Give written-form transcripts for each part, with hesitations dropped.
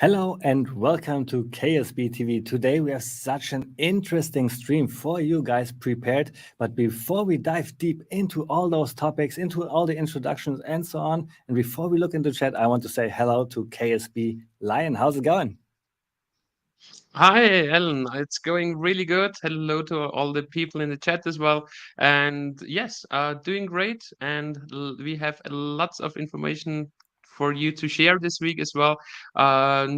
Hello and welcome to KSB TV. Today we have such an interesting stream for you guys prepared. But before we dive deep into all those topics, into all the introductions and so on, and before we look into chat, I want to say hello to KSB Lion. How's it going? Hi, Ellen. It's going really good. Hello to all the people in the chat as well. And yes, doing great. And we have lots of information for you to share this week as well.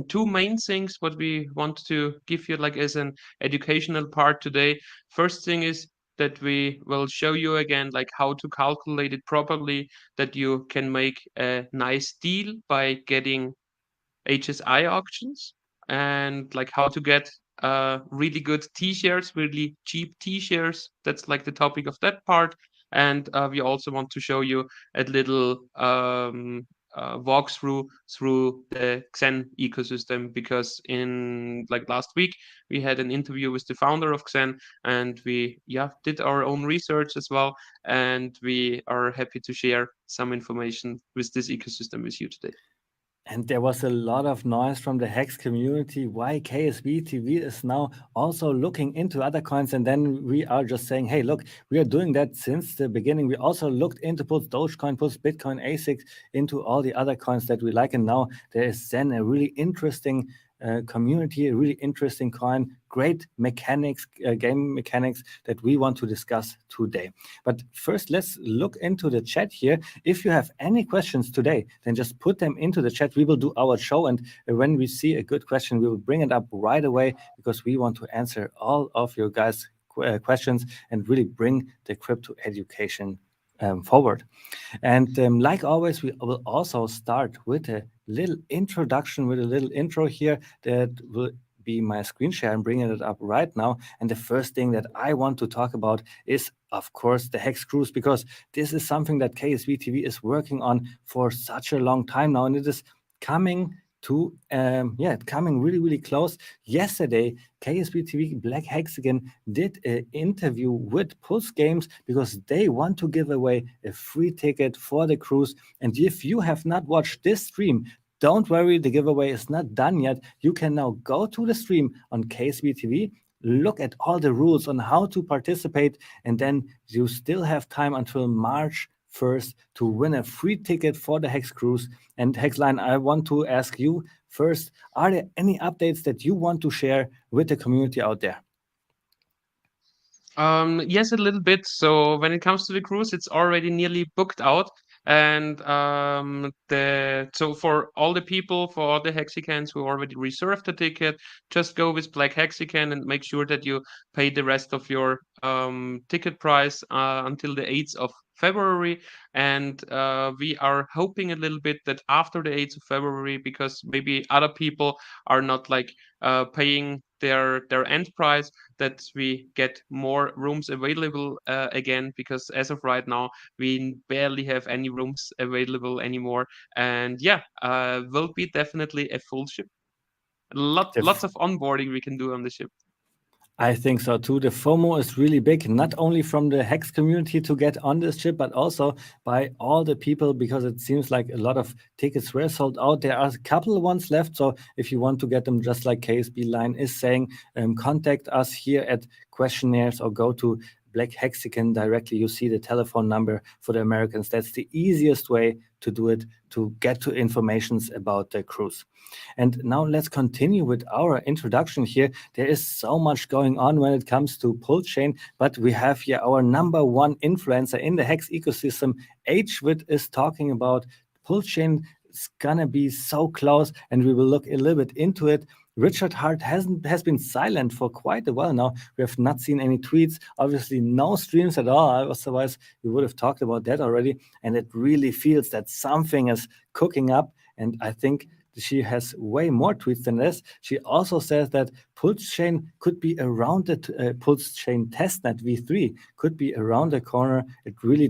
Two main things what we want to give you like as an educational part today. First thing is that we will show you again like how to calculate it properly, that you can make a nice deal by getting HSI auctions and like how to get really good t-shirts, really cheap t-shirts. That's like the topic of that part. And we also want to show you a little walkthrough through the Xen ecosystem, because in like last week we had an interview with the founder of Xen, and we did our own research as well, and we are happy to share some information with this ecosystem with you today. And there was a lot of noise from the HEX community why KSB TV is now also looking into other coins. And then we are just saying, hey, look, we are doing that since the beginning. We also looked into puts Dogecoin, puts Bitcoin, ASICs, into all the other coins that we like. And now there is then a really interesting community, a really interesting coin, great mechanics, game mechanics that we want to discuss today. But first, let's look into the chat here. If you have any questions today, then just put them into the chat. We will do our show, and when we see a good question, we will bring it up right away, because we want to answer all of your guys' questions and really bring the crypto education forward. And like always, we will also start with a little introduction, with a little intro here that will be my screen share. I'm bringing it up right now. And the first thing that I want to talk about is, of course, the Hex Cruise, because this is something that KSV TV is working on for such a long time now, and it is coming to coming really close. Yesterday, KSB TV Black Hexagon did an interview with Pulse Games, because they want to give away a free ticket for the cruise. And if you have not watched this stream, don't worry, the giveaway is not done yet. You can now go to the stream on KSB TV, look at all the rules on how to participate, and then you still have time until March 1st to win a free ticket for the Hex Cruise. And Hexline, I want to ask you first, are there any updates that you want to share with the community out there? Yes, a little bit. So when it comes to the cruise, it's already nearly booked out. And so for all the people, for all the Hexicans who already reserved the ticket, just go with Black Hexican and make sure that you pay the rest of your ticket price until the 8th of February. And we are hoping a little bit that after the 8th of February, because maybe other people are not like paying their end price, that we get more rooms available again, because as of right now we barely have any rooms available anymore. And will be definitely a full ship. Lots of onboarding we can do on the ship. I think so too. The FOMO is really big, not only from the Hex community to get on this ship, but also by all the people, because it seems like a lot of tickets were sold out. There are a couple of ones left. So if you want to get them, just like KSB Line is saying, contact us here at Questionnaires or go to Black Hexagon directly. You see the telephone number for the Americans. That's the easiest way to do it, to get to informations about the cruise. And now let's continue with our introduction here. There is so much going on when it comes to Pulse Chain, but we have here our number one influencer in the Hex ecosystem. HWIT is talking about Pulse Chain. It's gonna be so close, and we will look a little bit into it. Richard Hart has been silent for quite a while now. We have not seen any tweets, obviously no streams at all. Otherwise, we would have talked about that already. And it really feels that something is cooking up. And I think she has way more tweets than this. She also says that Pulse Chain could be around the Pulse Chain testnet V3 could be around the corner. It really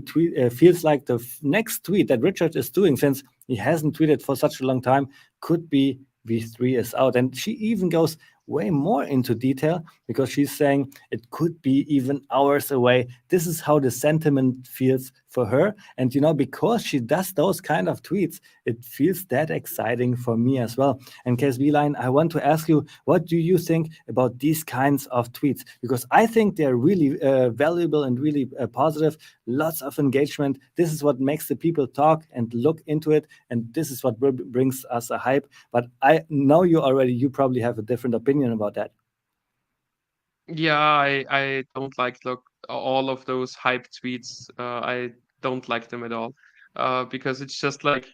feels like the next tweet that Richard is doing, since he hasn't tweeted for such a long time, could be V3 is out. And she even goes way more into detail because she's saying it could be even hours away. This is how the sentiment feels for her. And, because she does those kind of tweets, it feels that exciting for me as well. And KSB Line, I want to ask you, what do you think about these kinds of tweets? Because I think they're really valuable and really positive. Lots of engagement. This is what makes the people talk and look into it. And this is what brings us a hype. But I know you probably have a different opinion about that. Yeah, I don't like all of those hype tweets. I don't like them at all. Because it's just like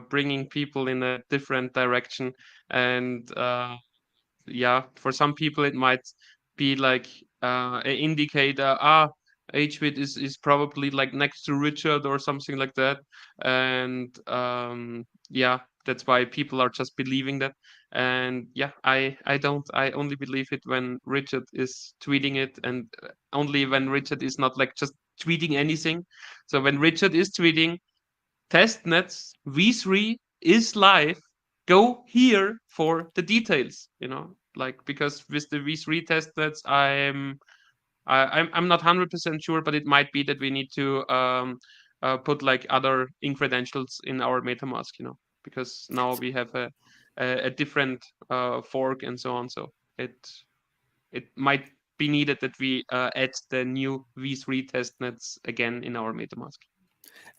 bringing people in a different direction. And yeah, for some people it might be like an indicator. HWIT is probably like next to Richard or something like that. And yeah, that's why people are just believing that. And yeah, I don't. I only believe it when Richard is tweeting it, and only when Richard is not like just tweeting anything. So when Richard is tweeting, testnets v3 is live, go here for the details, like, because with the v3 testnets I'm not 100% sure, but it might be that we need to put like other ink credentials in our MetaMask, because now we have a different fork and so on. So it might be needed that we add the new v3 testnets again in our MetaMask.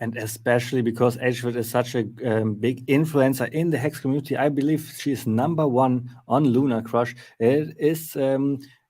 And especially because HWIT is such a big influencer in the Hex community, I believe she is #1 on Lunar Crush. It is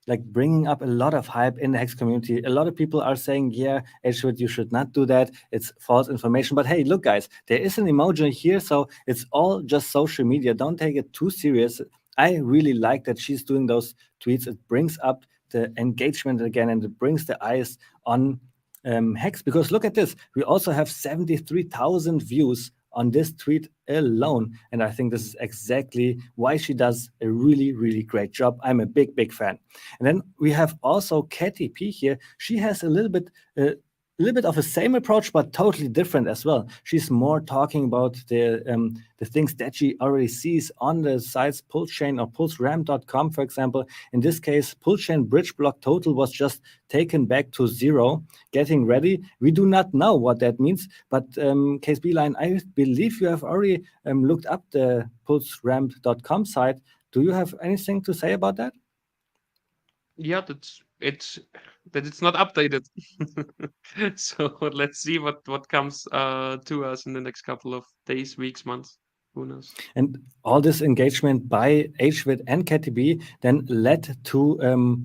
like bringing up a lot of hype in the Hex community. A lot of people are saying, yeah, HWIT, you should not do that. It's false information. But hey, look, guys, there is an emoji here, so it's all just social media. Don't take it too serious. I really like that she's doing those tweets. It brings up the engagement again, and it brings the eyes on Hex, because look at this. We also have 73,000 views on this tweet alone. And I think this is exactly why she does a really, really great job. I'm a big, big fan. And then we have also Katy P here. She has a little bit of the same approach, but totally different as well. She's more talking about the things that she already sees on the sites PulseChain or pulseram.com, for example. In this case, PulseChain bridge block total was just taken back to 0, getting ready. We do not know what that means, but KSB Line, I believe you have already looked up the pulseram.com site. Do you have anything to say about that? Yeah, that it's not updated. So let's see what comes to us in the next couple of days, weeks, months. Who knows? And all this engagement by HWIT and KTB then led to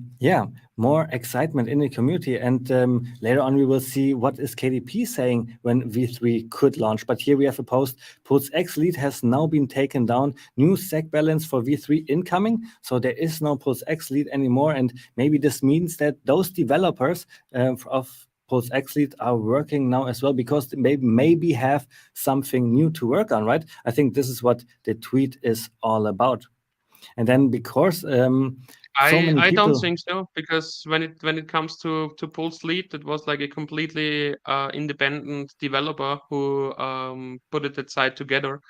more excitement in the community. And later on, we will see what is KDP saying when V3 could launch. But here we have a post. Pulse X lead has now been taken down. New SEC balance for V3 incoming. So there is no Pulse X lead anymore. And maybe this means that those developers of Pulse X lead are working now as well, because they maybe have something new to work on, right? I think this is what the tweet is all about. And then because so many I don't people... think so, because when it comes to Pulse Lead, it was like a completely independent developer who put it aside together,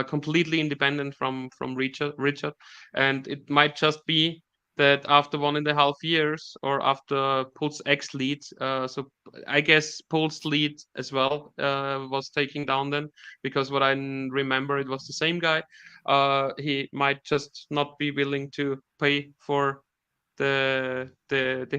completely independent from Richard, and it might just be that after 1.5 years, or after Pulse X Lead, so I guess Pulse Lead as well was taking down then, because what I remember, it was the same guy. He might just not be willing to pay for the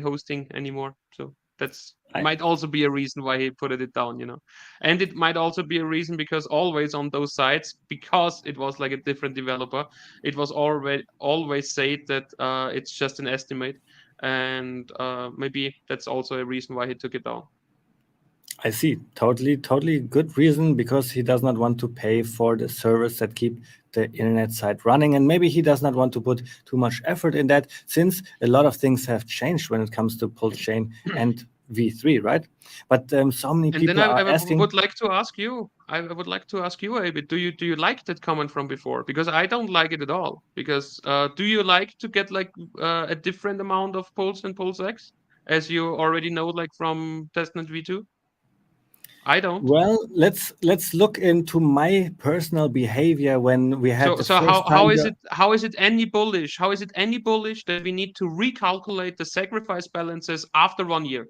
hosting anymore. So that's might also be a reason why he put it down, And it might also be a reason because always on those sites, because it was like a different developer, it was always said that it's just an estimate, and maybe that's also a reason why he took it down. I see. Totally good reason, because he does not want to pay for the servers that keep the internet site running. And maybe he does not want to put too much effort in that, since a lot of things have changed when it comes to PulseChain and V3, right? But so many And people then are I asking... would like to ask you. I would like to ask you a bit. Do you like that comment from before? Because I don't like it at all. Because do you like to get like a different amount of Pulse and Pulse X, as you already know, like from testnet v2? I don't. Well, let's look into my personal behavior when we had the So first how time is here. it how is it any bullish? How is it any bullish that we need to recalculate the sacrifice balances after 1 year?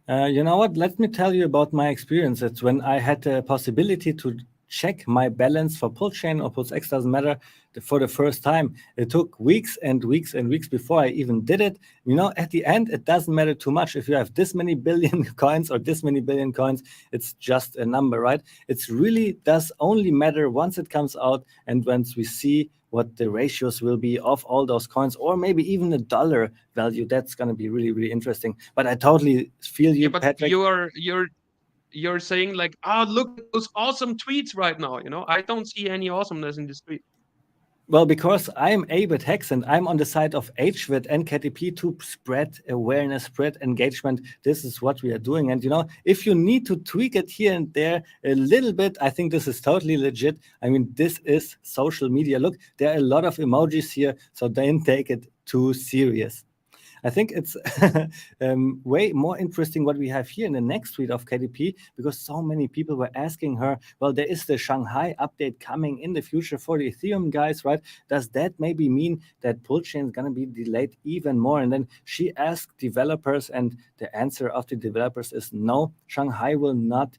You know what? Let me tell you about my experience. It's when I had the possibility to check my balance for pull chain or pulse X, doesn't matter, for the first time. It took weeks and weeks and weeks before I even did it. You know, at the end, it doesn't matter too much if you have this many billion coins or this many billion coins. It's just a number, right? It's really does only matter once it comes out and once we see what the ratios will be of all those coins, or maybe even a dollar value. That's going to be really, really interesting. But I totally feel Yeah, you, but Patrick. you're saying like, oh, look at those awesome tweets right now. I don't see any awesomeness in this tweet. Well, because I'm A-Bit Hex and I'm on the side of HVIT and KTP to spread awareness, spread engagement. This is what we are doing. And, if you need to tweak it here and there a little bit, I think this is totally legit. I mean, this is social media. Look, there are a lot of emojis here, so don't take it too serious. I think it's way more interesting what we have here in the next tweet of KDP, because so many people were asking her, well, there is the Shanghai update coming in the future for the Ethereum guys, right? Does that maybe mean that pull chain is going to be delayed even more? And then she asked developers, and the answer of the developers is no, Shanghai will not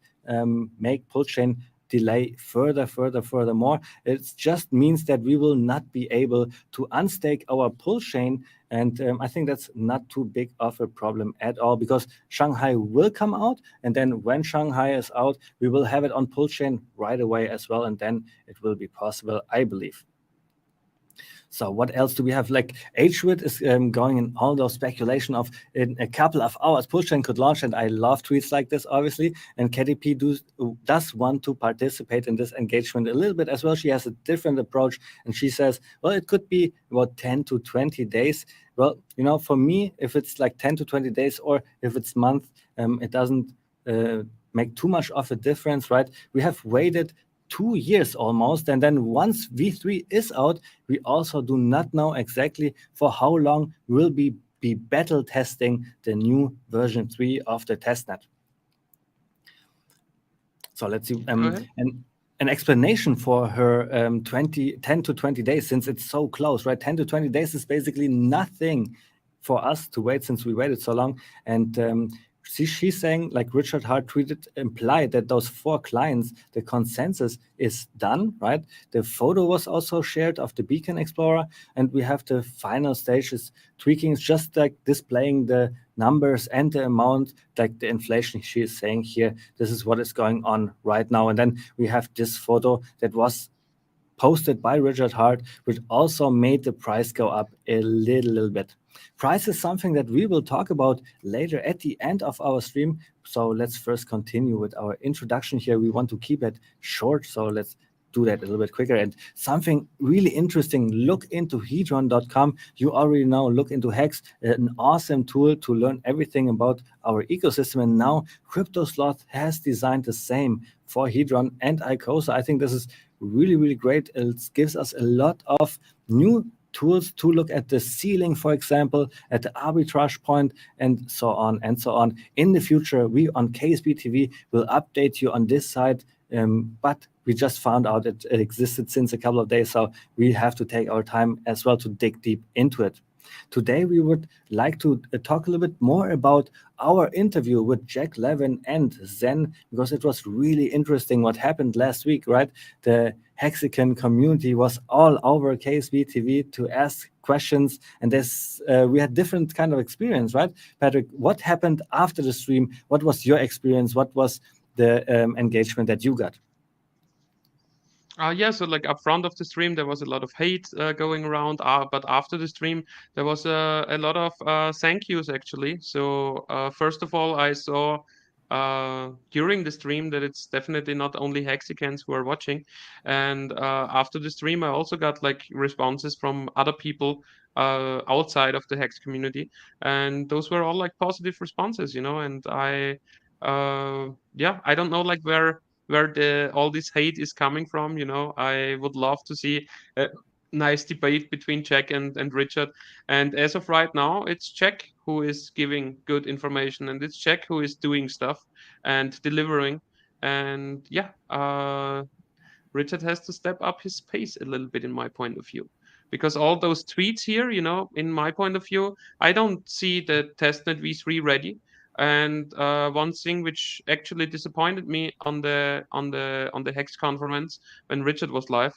make pull chain delay furthermore. It just means that we will not be able to unstake our pull chain. And I think that's not too big of a problem at all, because Shanghai will come out. And then when Shanghai is out, we will have it on pull chain right away as well. And then it will be possible, I believe. So what else do we have? Like HWIT is going in all those speculation of in a couple of hours, Pullchain could launch, and I love tweets like this, obviously. And KDP does want to participate in this engagement a little bit as well. She has a different approach, and she says, well, it could be about 10 to 20 days. Well, for me, if it's like 10 to 20 days or if it's month, it doesn't make too much of a difference, right? We have waited 2 years almost. And then once V3 is out, we also do not know exactly for how long we'll be battle testing the new version 3 of the testnet. So let's see. An explanation for her 10 to 20 days, since it's so close, right? 10 to 20 days is basically nothing for us to wait, since we waited so long. And she's saying, like Richard Hart tweeted, implied that those 4 clients, the consensus is done, right? The photo was also shared of the Beacon Explorer, and we have the final stages tweaking, just like displaying the numbers and the amount, like the inflation she is saying here. This is what is going on right now. And then we have this photo that was posted by Richard Hart, which also made the price go up a little bit. Price is something that we will talk about later at the end of our stream. So let's first continue with our introduction here. We want to keep it short, so let's do that a little bit quicker. And something really interesting, look into hedron.com. You already know, look into Hex, an awesome tool to learn everything about our ecosystem. And now CryptoSloth has designed the same for Hedron and Icosa. I think this is really, really great. It gives us a lot of new tools to look at the ceiling, for example, at the arbitrage point, and so on and so on. In the future, we on KSB TV will update you on this side, but we just found out it existed since a couple of days, so we have to take our time as well to dig deep into it. Today, we would like to talk a little bit more about our interview with Jack Levin and Zen, because it was really interesting what happened last week, right? The Hexican community was all over KSB TV to ask questions, and we had different kind of experience, right? Patrick, what happened after the stream? What was your experience? What was the engagement that you got? So like up front of the stream, there was a lot of hate going around. But after the stream, there was a lot of thank yous actually. So first of all, I saw during the stream that it's definitely not only Hexicans who are watching. And after the stream, I also got like responses from other people outside of the Hex community, and those were all like positive responses, And I don't know like where the all this hate is coming from. I would love to see a nice debate between Jack and Richard. And as of right now, it's Jack who is giving good information, and it's Jack who is doing stuff and delivering. And yeah, Richard has to step up his pace a little bit, in my point of view, because all those tweets here, in my point of view, I don't see the testnet v3 ready. And one thing which actually disappointed me on the Hex conference when Richard was live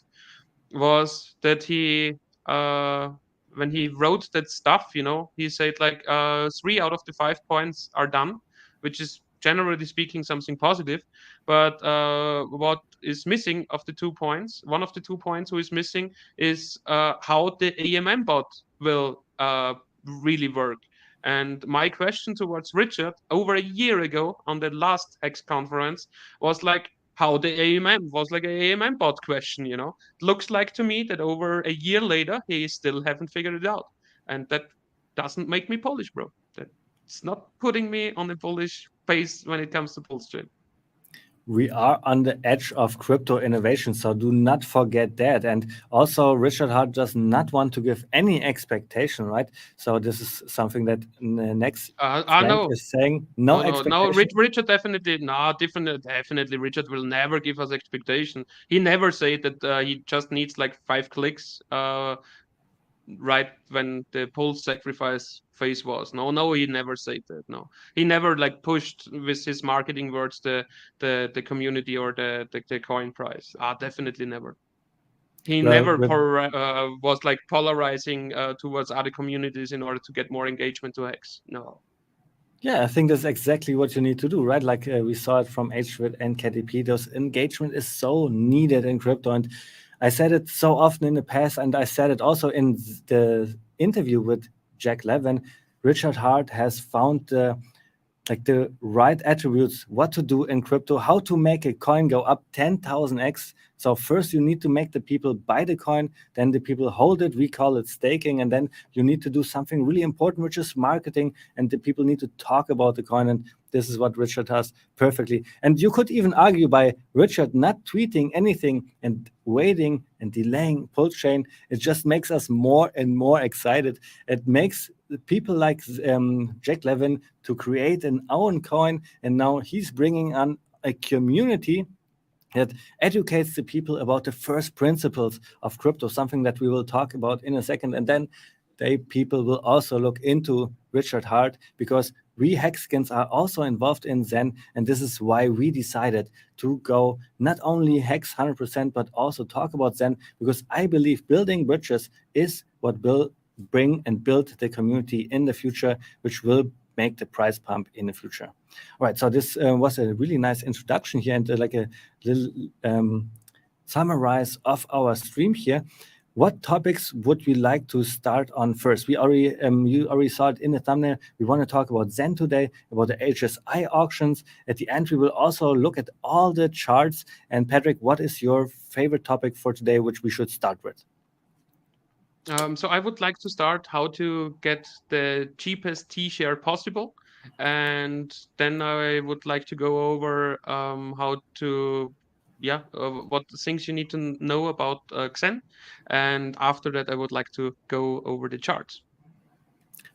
was that he uh when he wrote that stuff, he said like 3 out of the 5 points are done, which is generally speaking something positive. But what is missing of the 2 points, one of the 2 points who is missing is how the AMM bot will really work. And my question towards Richard over a year ago on the last Hex conference was like, how the AMM was like an AMM bot question, looks like to me that over a year later he still haven't figured it out, and that doesn't make me Polish, bro. That's not putting me on the Polish pace when it comes to Polstream. We are on the edge of crypto innovation, so do not forget that. And also, Richard Hart does not want to give any expectation, right? So this is something that next Frank No, is saying no no. expectation. Richard definitely, no, definitely. Richard will never give us expectation. He never said that he just needs like 5 clicks. Right when the pulse sacrifice phase was. No, he never said that. No, he never like pushed with his marketing words the community or the coin price. Definitely never. He Well, never with was like polarizing towards other communities in order to get more engagement to Hex. No. Yeah, I think that's exactly what you need to do, right? Like we saw it from HWIT and KDP. Those engagement is so needed in crypto, and I said it so often in the past, and I said it also in the interview with Jack Levin. Richard Hart has found the right attributes, what to do in crypto, how to make a coin go up 10,000x. So first you need to make the people buy the coin, then the people hold it, we call it staking, and then you need to do something really important, which is marketing, and the people need to talk about the coin, and this is what Richard does perfectly. And you could even argue by Richard not tweeting anything and waiting and delaying Pulse Chain, it just makes us more and more excited. It makes people like Jack Levin to create an own coin, and now he's bringing on a community that educates the people about the first principles of crypto, something that we will talk about in a second. And then people will also look into Richard Hart, because we Hexicans are also involved in Zen, and this is why we decided to go not only Hex 100%, but also talk about Zen, because I believe building bridges is what will bring and build the community in the future, which will make the price pump in the future. All right, so this was a really nice introduction here, and like a little summarize of our stream here. What topics would we like to start on first? We already you already saw it in the thumbnail. We want to talk about Zen today, about the HSI auctions. At the end, we will also look at all the charts. And Patrick, what is your favorite topic for today, which we should start with? So I would like to start how to get the cheapest T-share possible, and then I would like to go over how to, what things you need to know about Xen, and after that I would like to go over the charts.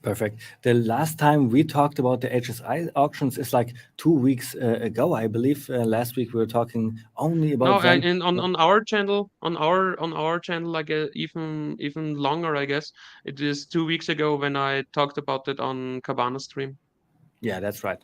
Perfect. The last time we talked about the HSI auctions is like 2 weeks ago, I believe. Last week we were talking only about No, Zen. and on our channel, on our channel, like even longer, I guess. It is 2 weeks ago when I talked about it on Cabana stream. Yeah, that's right.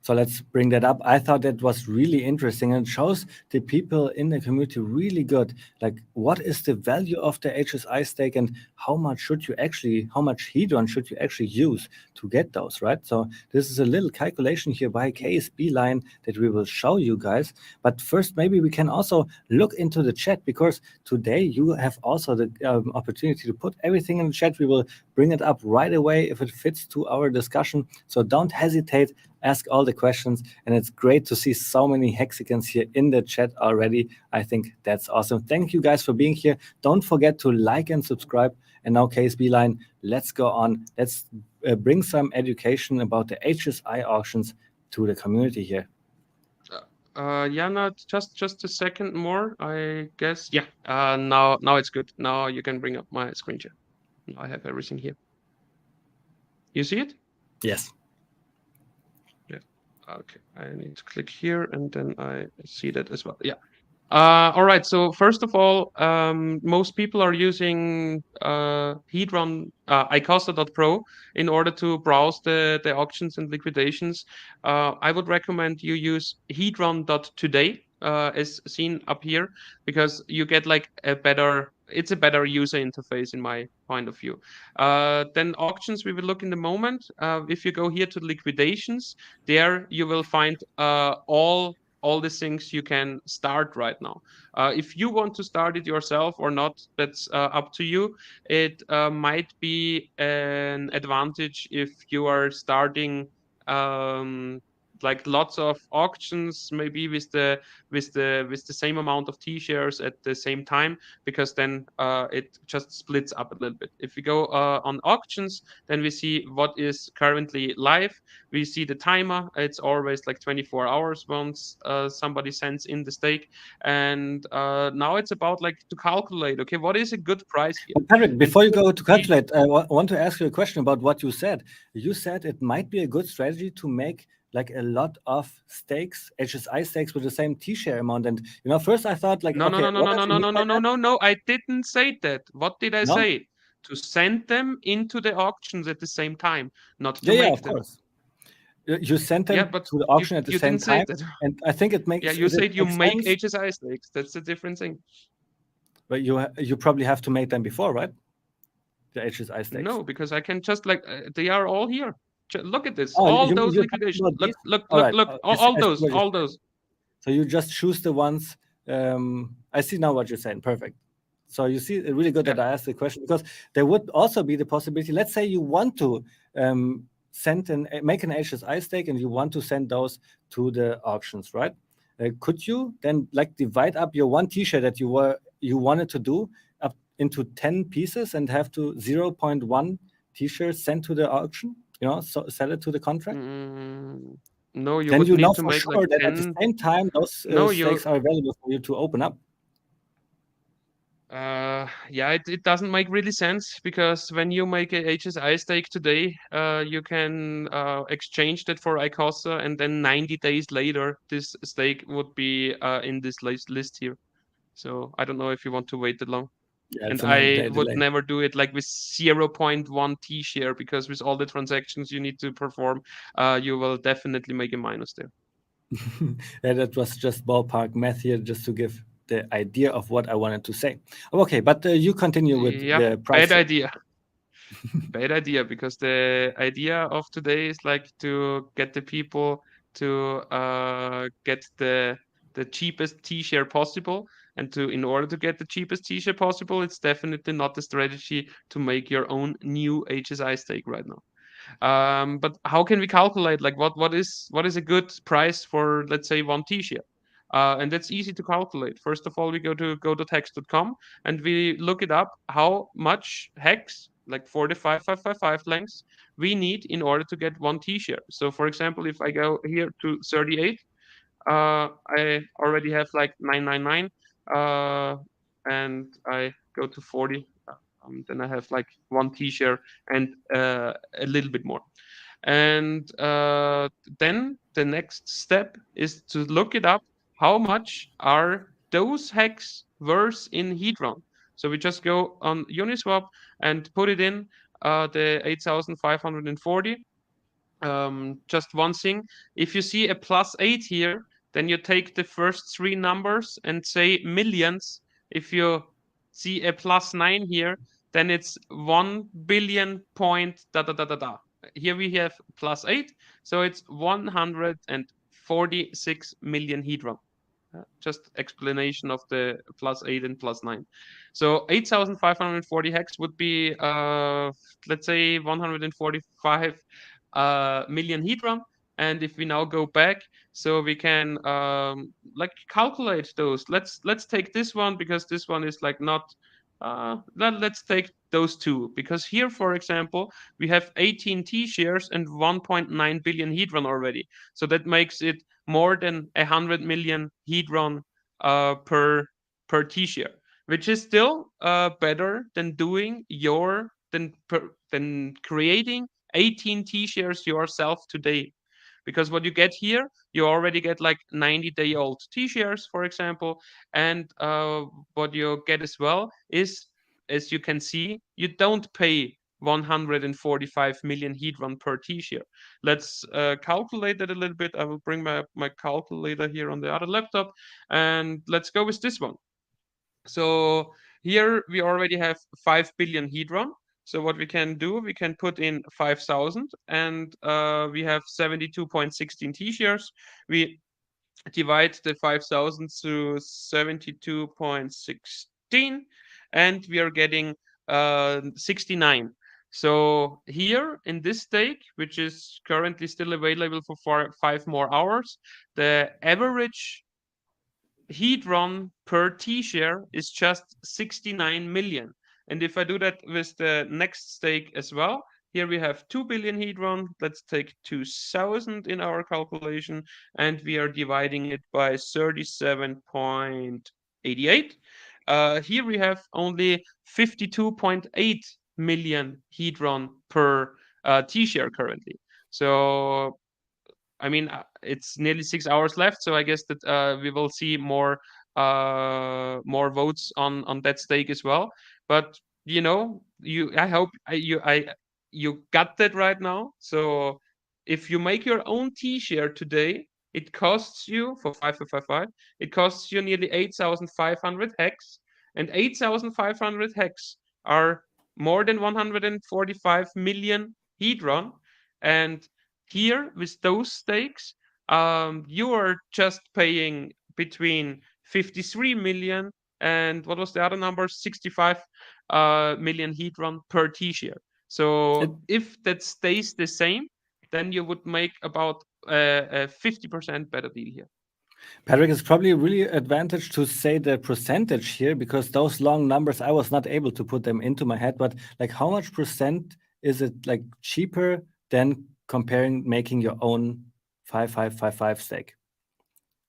So let's bring that up. I thought that was really interesting, and shows the people in the community really good. Like, what is the value of the HSI stake, and how much Hedron should you actually use to get those, right? So this is a little calculation here by KSB line that we will show you guys. But first, maybe we can also look into the chat, because today you have also the opportunity to put everything in the chat. We will bring it up right away if it fits to our discussion. So don't hesitate. Ask all the questions, and it's great to see so many Hexicans here in the chat already. I think that's awesome. Thank you guys for being here. Don't forget to like and subscribe. And now, KSB line, let's go on. Let's bring some education about the HSI auctions to the community here. No, just a second more, I guess. Yeah. Now it's good. Now you can bring up my screen share. Now I have everything here. You see it? Yes. Yeah. Okay. I need to click here, and then I see that as well. Yeah. All right. So first of all, most people are using Hedron icosta.pro in order to browse the auctions and liquidations. I would recommend you use hedron.today, as seen up here, because you get like it's a better user interface in my point of view. Then auctions we will look in the moment. If you go here to liquidations, there you will find all the things you can start right now. If you want to start it yourself or not, that's up to you. It might be an advantage if you are starting like lots of auctions, maybe with the same amount of T-shares at the same time, because then it just splits up a little bit. If we go on auctions, then we see what is currently live. We see the timer. It's always like 24 hours once somebody sends in the stake. And now it's about like to calculate, okay, what is a good price here? Patrick, before you go to calculate, I want to ask you a question about what you said. You said it might be a good strategy to make like a lot of stakes, HSI stakes with the same T-share amount. And first I thought like, No, no, okay, no, no, what no, does no, he no, mean no, by no, no, that? no, no. I didn't say that. What did I No? say? To send them into the auctions at the same time, not to Yeah, make of them. course. You sent Yeah, them but to the you auction at the you same didn't say time, that. and I think it Yeah, makes you it said you makes make sense. HSI stakes. That's a different thing. But you probably have to make them before, right? The HSI stakes. No, because I can just like they are all here. Look at this. Oh, All those you're talking liquidation. about Look, these? look, All look, right. look. I see, All I see those. what you're All saying. those. So you just choose the ones. I see now what you're saying. Perfect. So you see, really good Yeah. that I asked the question, because there would also be the possibility. Let's say you want to make an HSI stake, and you want to send those to the auctions, right? Could you then like divide up your one T-shirt that you wanted to do up into 10 pieces and have to 0.1 T-shirts sent to the auction? So sell it to the contract. Mm, no, you Then would you need know to for make like sure that at the 10. same time those No, you. stakes are available for you to open up. Yeah, it doesn't make really sense, because when you make a HSI stake today, you can exchange that for icosa, and then 90 days later, this stake would be in this list here. So I don't know if you want to wait that long. Yeah, And it's a 90-day I would delay. never do it like with 0.1 T share, because with all the transactions you need to perform, you will definitely make a minus there. Yeah, that was just ballpark math here, just to give the idea of what I wanted to say. Okay, but you continue with Yeah, the bad price. idea. Bad idea, because the idea of today is like to get the people to get the cheapest T-share possible, and in order to get the cheapest T-share possible, it's definitely not the strategy to make your own new HSI stake right now. But how can we calculate like what is a good price for, let's say, one T-share? And that's easy to calculate. First of all, we go to hex.com, and we look it up how much hex, like 45555 lengths, we need in order to get one T-share. So for example, if I go here to 38, I already have like 999, and I go to 40, then I have like one T-share and a little bit more. And then the next step is to look it up. How much are those hex worth in Hedron? So we just go on Uniswap and put it in the 8,540. Just one thing, if you see a +8 here, then you take the first three numbers and say millions. If you see a +9 here, then it's 1 billion point da da da da da. Here we have +8, so it's 146 million Hedron. Just explanation of the +8 and +9. So 8,540 hex would be, let's say, 145 million Hedron. And if we now go back, so we can like calculate those. Let's take this one, because this one is like not. Let's take those two, because here, for example, we have 18 T shares and 1.9 billion Hedron already. So that makes it more than 100 million Hedron per T share, which is still better than doing than creating 18 T-shares yourself today. Because what you get here, you already get like 90-day-old T-shares, for example. And what you get as well is, as you can see, you don't pay 145 million heat run per T-share. Let's calculate that a little bit. I will bring my calculator here on the other laptop, and let's go with this one. So here we already have 5 billion heat run. So what we can do, we can put in 5,000, and we have 72.16 T-shares. We divide the 5,000 to 72.16, and we are getting 69. So here in this stake, which is currently still available for 5 more hours, the average heat run per T-share is just 69 million. And if I do that with the next stake as well, here we have 2 billion heat run. Let's take 2,000 in our calculation, and we are dividing it by 37.88. Here we have only 52.8 million heat run per T-share currently. So I mean, it's nearly 6 hours left, so I guess that we will see more votes on that stake as well. But I hope you got that right now. So if you make your own T-share today, it costs you for 5555. It costs you nearly 8,500 hex, and 8,500 hex are more than 145 million heat run, and here with those stakes, you are just paying between 53 million and what was the other number? 65 million heat run per T-share. So if that stays the same, then you would make about a 50% better deal here. Patrick, it's probably really advantage to say the percentage here, because those long numbers, I was not able to put them into my head, but like how much percent is it like cheaper than comparing making your own 5555 stake?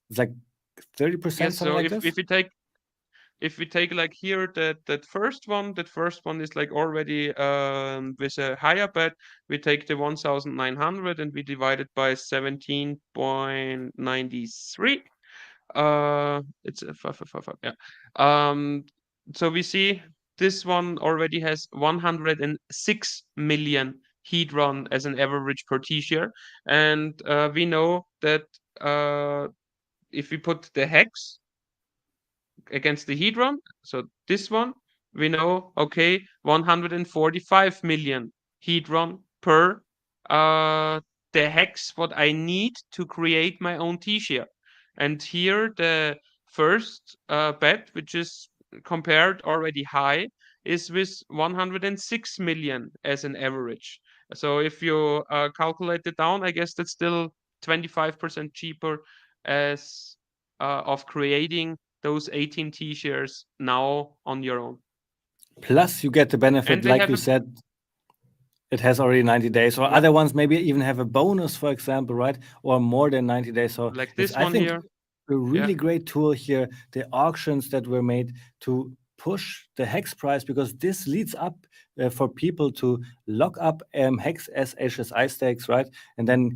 It's like 30%, Yes, something so like this? if we take like here that first one is like already with a higher bet. We take the 1,900 and we divide it by 17.93. It's a 5, yeah. So we see this one already has 106 million heat run as an average per T-share, and we know that if we put the hex against the heat run, so this one, we know, okay, 145 million heat run per the hex what I need to create my own T-share. And here the first bet, which is compared already high, is with 106 million as an average. So if you calculate it down, I guess that's still 25% cheaper as of creating those 18 T-shares now on your own. Plus, you get the benefit, And they like have you said, it has already 90 days, or Yeah. other ones maybe even have a bonus, for example, right? Or more than 90 days. So like it's, this I one think, here. a really Yeah. great tool here, the auctions that were made to push the hex price, because this leads up for people to lock up hex as HSI stakes, right? And then,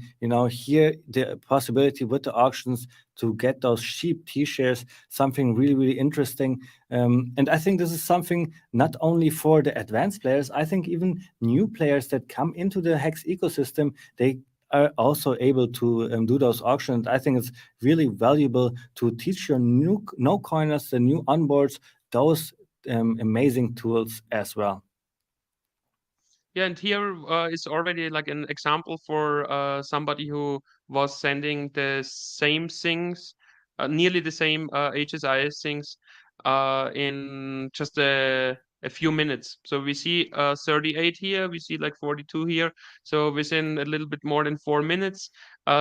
here the possibility with the auctions to get those cheap T-shares, something really, really interesting. And I think this is something not only for the advanced players, I think even new players that come into the hex ecosystem, they are also able to do those auctions. I think it's really valuable to teach your new no-coiners, the new onboards, those amazing tools as well. Yeah, and here is already like an example for somebody who was sending the same things, nearly the same HSI things in just a few minutes. So we see 38 here, we see like 42 here. So within a little bit more than 4 minutes,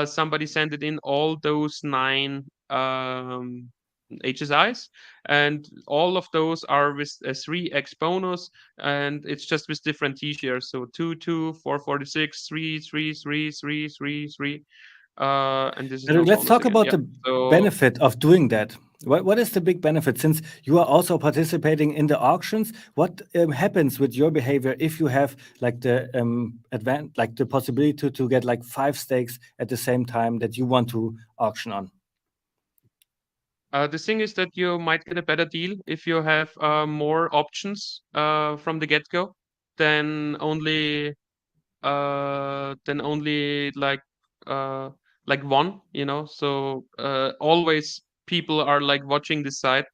somebody sent it in all those 9 HSIs, and all of those are with a 3x bonus, and it's just with different T-shares. So 2, 2, 4, 46, 3, 3, 3, 3, 3, 3. And this is no Let's bonus talk again. about Yeah. the So benefit of doing that. What is the big benefit? Since you are also participating in the auctions, what happens with your behavior if you have like the like the possibility to get like 5 stakes at the same time that you want to auction on? The thing is that you might get a better deal if you have more options from the get-go than only like uh one, you know. So always people are like watching this side,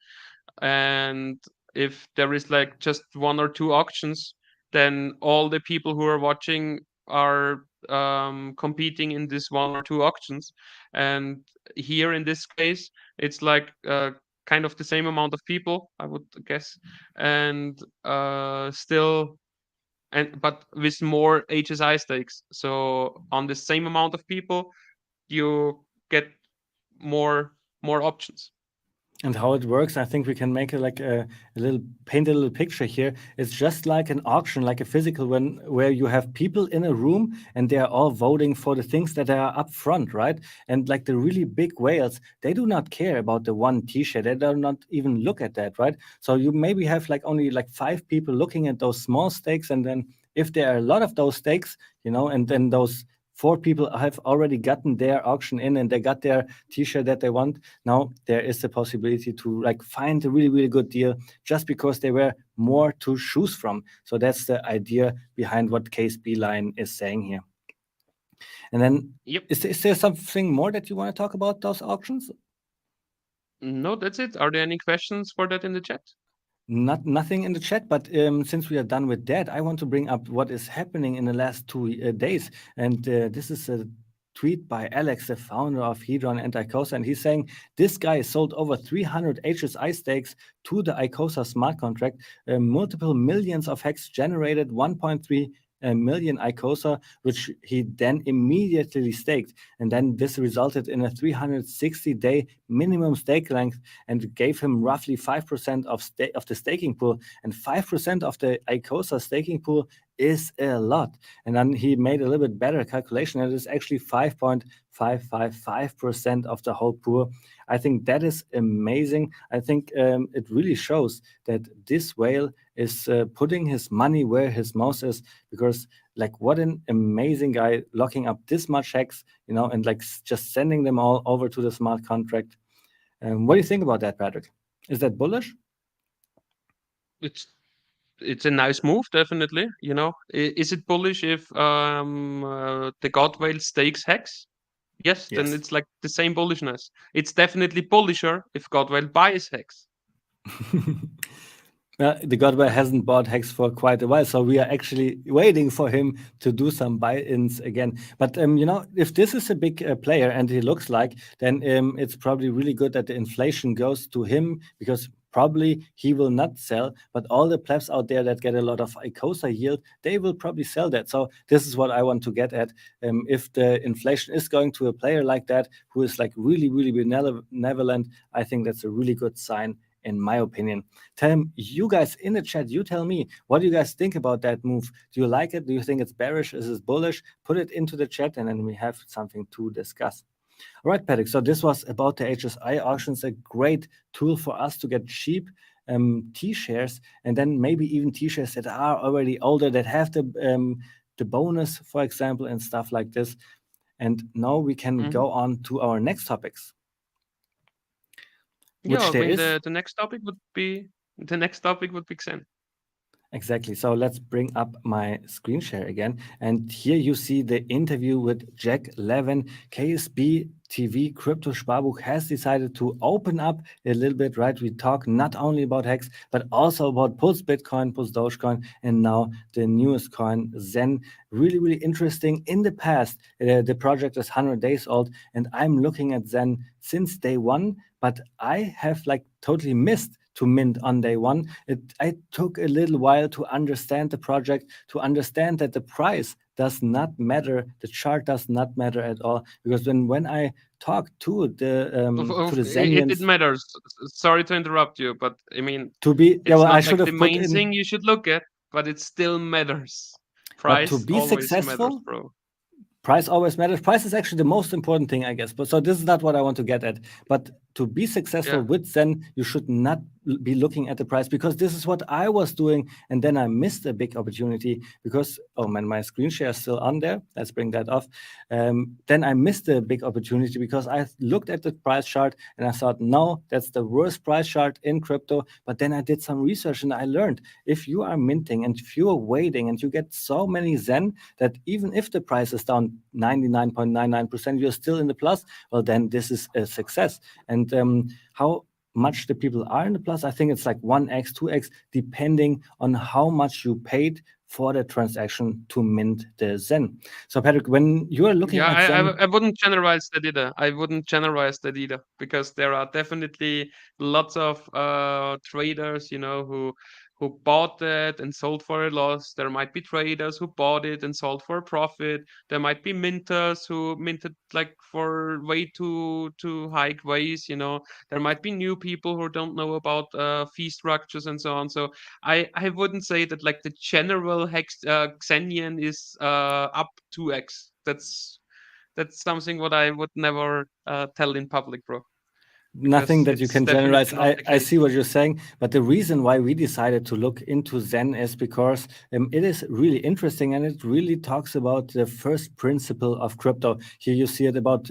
and if there is like just one or two auctions, then all the people who are watching are competing in this one or two auctions. And here in this case, it's like kind of the same amount of people, I would guess, and still, and but with more HSI stakes. So on the same amount of people, you get more options. And how it works, I think we can make it like a little paint a little picture here. It's just like an auction, like a physical one, where you have people in a room and they are all voting for the things that are up front, right? And like the really big whales, they do not care about the one T-shirt. They do not even look at that, right? So you maybe have like only like 5 people looking at those small stakes, and then if there are a lot of those stakes, you know, and then those 4 people have already gotten their auction in and they got their T-shirt that they want. Now there is the possibility to like find a really, really good deal just because there were more to choose from. So that's the idea behind what Case Beeline is saying here. And then Yep. is there something more that you want to talk about those auctions? No, that's it. Are there any questions for that in the chat? Nothing in the chat, but since we are done with that, I want to bring up what is happening in the last 2 days. And this is a tweet by Alex, the founder of Hedron and Icosa, and he's saying this guy sold over 300 HSI stakes to the Icosa smart contract, multiple millions of hex generated, 1.3 million Icosa, which he then immediately staked. And then this resulted in a 360-day minimum stake length and gave him roughly 5% of the staking pool. And 5% of the Icosa staking pool is a lot. And then he made a little bit better calculation. It is actually 5.555% of the whole pool. I think that is amazing. I think it really shows that this whale is putting his money where his mouth is, because like what an amazing guy locking up this much hex, you know, and like just sending them all over to the smart contract. What do you think about that, Patrick? Is that bullish? It's a nice move, definitely. You know, is it bullish if the God Whale stakes hex? Yes, then Yes. it's like the same bullishness. It's definitely bullisher if God Whale buys hex. The Godwell hasn't bought Hex for quite a while, so we are actually waiting for him to do some buy-ins again. But you know, if this is a big player, and he looks like, then it's probably really good that the inflation goes to him, because probably he will not sell. But all the plebs out there that get a lot of Icosa yield, they will probably sell that. So this is what I want to get at. If the inflation is going to a player like that, who is like really, really benevolent, I think that's a really good sign, in my opinion. You guys in the chat, you tell me, what do you guys think about that move? Do you like it? Do you think it's bearish? Is it bullish? Put it into the chat, and then we have something to discuss. All right, Patrick, so this was about the HSI auctions, a great tool for us to get cheap T-shares, and then maybe even T-shares that are already older, that have the bonus, for example, and stuff like this. And now we can go on to our next topics. Yeah, I mean, the next topic would be Xen. Exactly. So let's bring up my screen share again. And here you see the interview with Jack Levin. KSB TV Kryptosparbuch has decided to open up a little bit, right? We talk not only about Hex, but also about Pulse Bitcoin, Pulse Dogecoin, and now the newest coin, Zen. Really, really interesting. In the past, the project is 100 days old, and I'm looking at Zen since day one, but I have like totally missed to mint on day one. I took a little while to understand the project, to understand that the price does not matter, the chart does not matter at all. Because when I talk to the Zenians, it matters. Sorry to interrupt you, but I mean, to be it's not I like should the have put main in thing you should look at, but it still matters. but to Price be always successful. matters, bro. Price always matters. Price is actually the most important thing, I guess. But so this is not what I want to get at. But to be successful with Zen, you should not be looking at the price, because this is what I was doing. And then I missed a big opportunity because, oh man, my screen share is still on there. Let's bring that off. Then I missed a big opportunity because I looked at the price chart and I thought, no, that's the worst price chart in crypto. But then I did some research and I learned if you are minting and if you are waiting and you get so many Zen that even if the price is down 99.99%, you're still in the plus, well, then this is a success. And how much the people are in the plus, I think it's like 1x, 2x, depending on how much you paid for the transaction to mint the Zen. So Patrick, when you are looking at Zen, I wouldn't generalize that either. Because there are definitely lots of traders, who bought that and sold for a loss. There might be traders who bought it and sold for a profit. There might be minters who minted like for way too high ways. There might be new people who don't know about fee structures and so on. So I wouldn't say that like the general Xenian is up 2x. That's something what I would never tell in public, bro. nothing Because that you it's can generalize. definitely not the I case. see what you're saying, but the reason why we decided to look into Zen is because it is really interesting and it really talks about the first principle of crypto. Here you see it about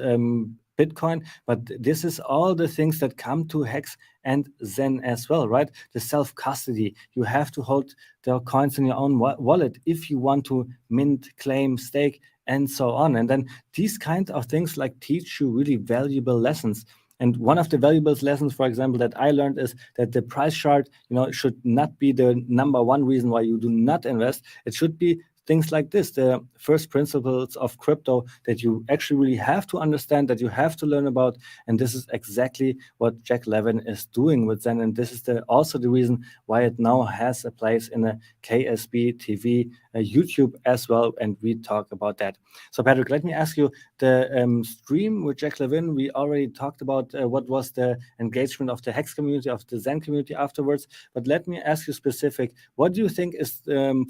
Bitcoin, but this is all the things that come to Hex and Zen as well, right? The self-custody. You have to hold the coins in your own wallet if you want to mint, claim, stake, and so on. And then these kinds of things like teach you really valuable lessons. And one of the valuable lessons, for example, that I learned is that the price chart, should not be the number one reason why you do not invest. It should be things like this, the first principles of crypto that you actually really have to understand, that you have to learn about. And this is exactly what Jack Levin is doing with Zen. And this is also the reason why it now has a place in a KSB TV, YouTube as well. And we talk about that. So Patrick, let me ask you, the stream with Jack Levin, we already talked about what was the engagement of the Hex community, of the Zen community afterwards. But let me ask you specific, what do you think is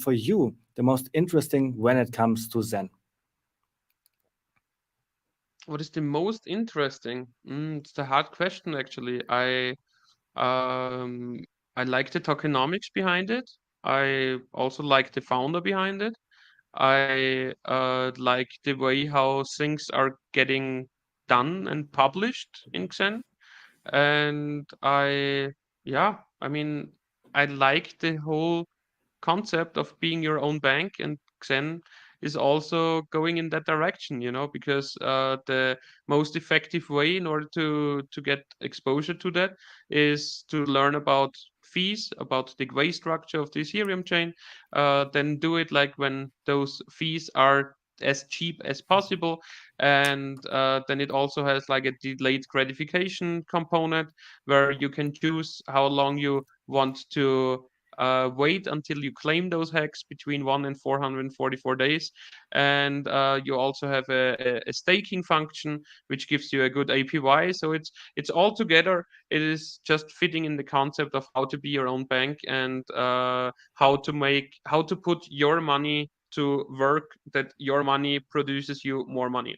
for you the most interesting when it comes to Zen? What is the most interesting? It's a hard question, actually. I like the tokenomics behind it. I also like the founder behind it. I like the way how things are getting done and published in Xen. And I mean, I like the whole concept of being your own bank, and Xen is also going in that direction, because the most effective way in order to get exposure to that is to learn about fees, about the way structure of the Ethereum chain, then do it like when those fees are as cheap as possible, and then it also has like a delayed gratification component where you can choose how long you want to wait until you claim those hacks between 1 and 444 days. And you also have a staking function, which gives you a good APY. So it's all together. It is just fitting in the concept of how to be your own bank and how to put your money to work, that your money produces you more money.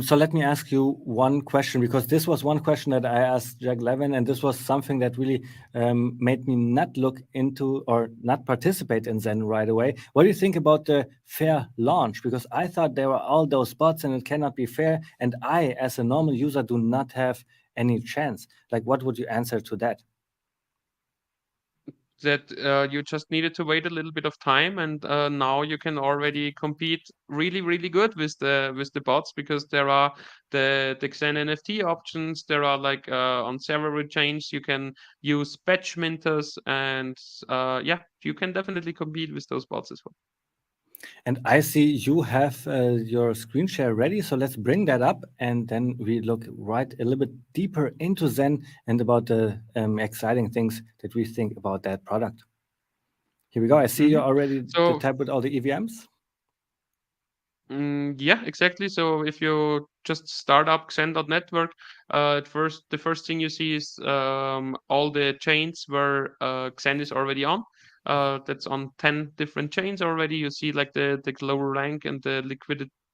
So let me ask you one question, because this was one question that I asked Jack Levin, and this was something that really made me not look into or not participate in Zen right away. What do you think about the fair launch? Because I thought there were all those bots and it cannot be fair, and I, as a normal user, do not have any chance. Like, what would you answer to that? That you just needed to wait a little bit of time, and now you can already compete really, really good with the bots, because there are the Xen NFT options. There are like on several chains you can use batch minters, and you can definitely compete with those bots as well. And I see you have your screen share ready, so let's bring that up, and then we look right a little bit deeper into Zen and about the exciting things that we think about that product. Here we go. I see you already the tab with all the EVMs. Yeah, exactly. So if you just start up Xen.network, the first thing you see is all the chains where Xen is already on. That's on 10 different chains already. You see like the lower rank and the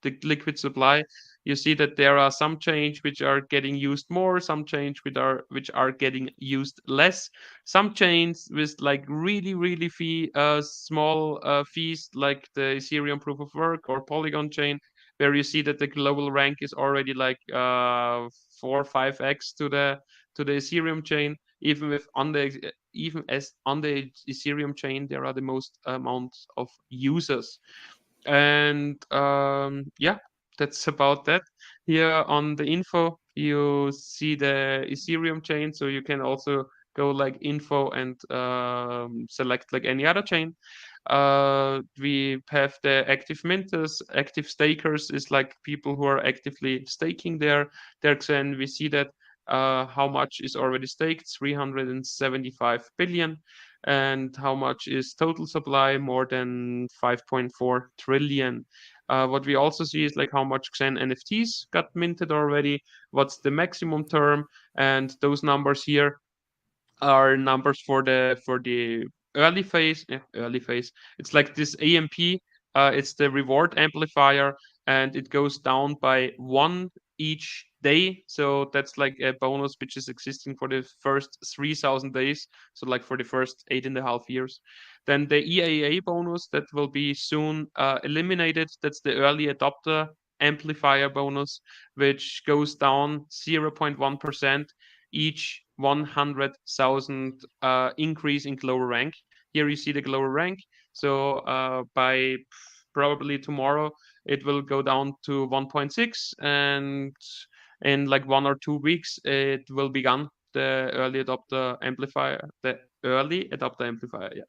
the liquid supply, you see that there are some chains which are getting used more, some chains which are getting used less, some chains with like really small fees, like the Ethereum proof of work or Polygon chain, where you see that the global rank is already like 4 or 5x to the Ethereum chain. Even as on the Ethereum chain, there are the most amounts of users. And yeah, that's about that. Here on the info, you see the Ethereum chain, so you can also go like info and select like any other chain. We have the active minters. Active stakers is like people who are actively staking their Xen. We see that how much is already staked, 375 billion, and how much is total supply, more than 5.4 trillion. What we also see is like how much Xen NFTs got minted already, what's the maximum term, and those numbers here are numbers for the early phase. Early phase. It's like this AMP. It's the reward amplifier, and it goes down by 1 each day. So that's like a bonus which is existing for the first 3,000 days. So like for the first 8.5 years. Then the EAA bonus that will be soon eliminated. That's the early adopter amplifier bonus, which goes down 0.1% each 100,000 increase in global rank. Here you see the global rank. So by probably tomorrow, it will go down to 1.6, and in like 1 or 2 weeks, it will be gone. The early adopter amplifier, yeah.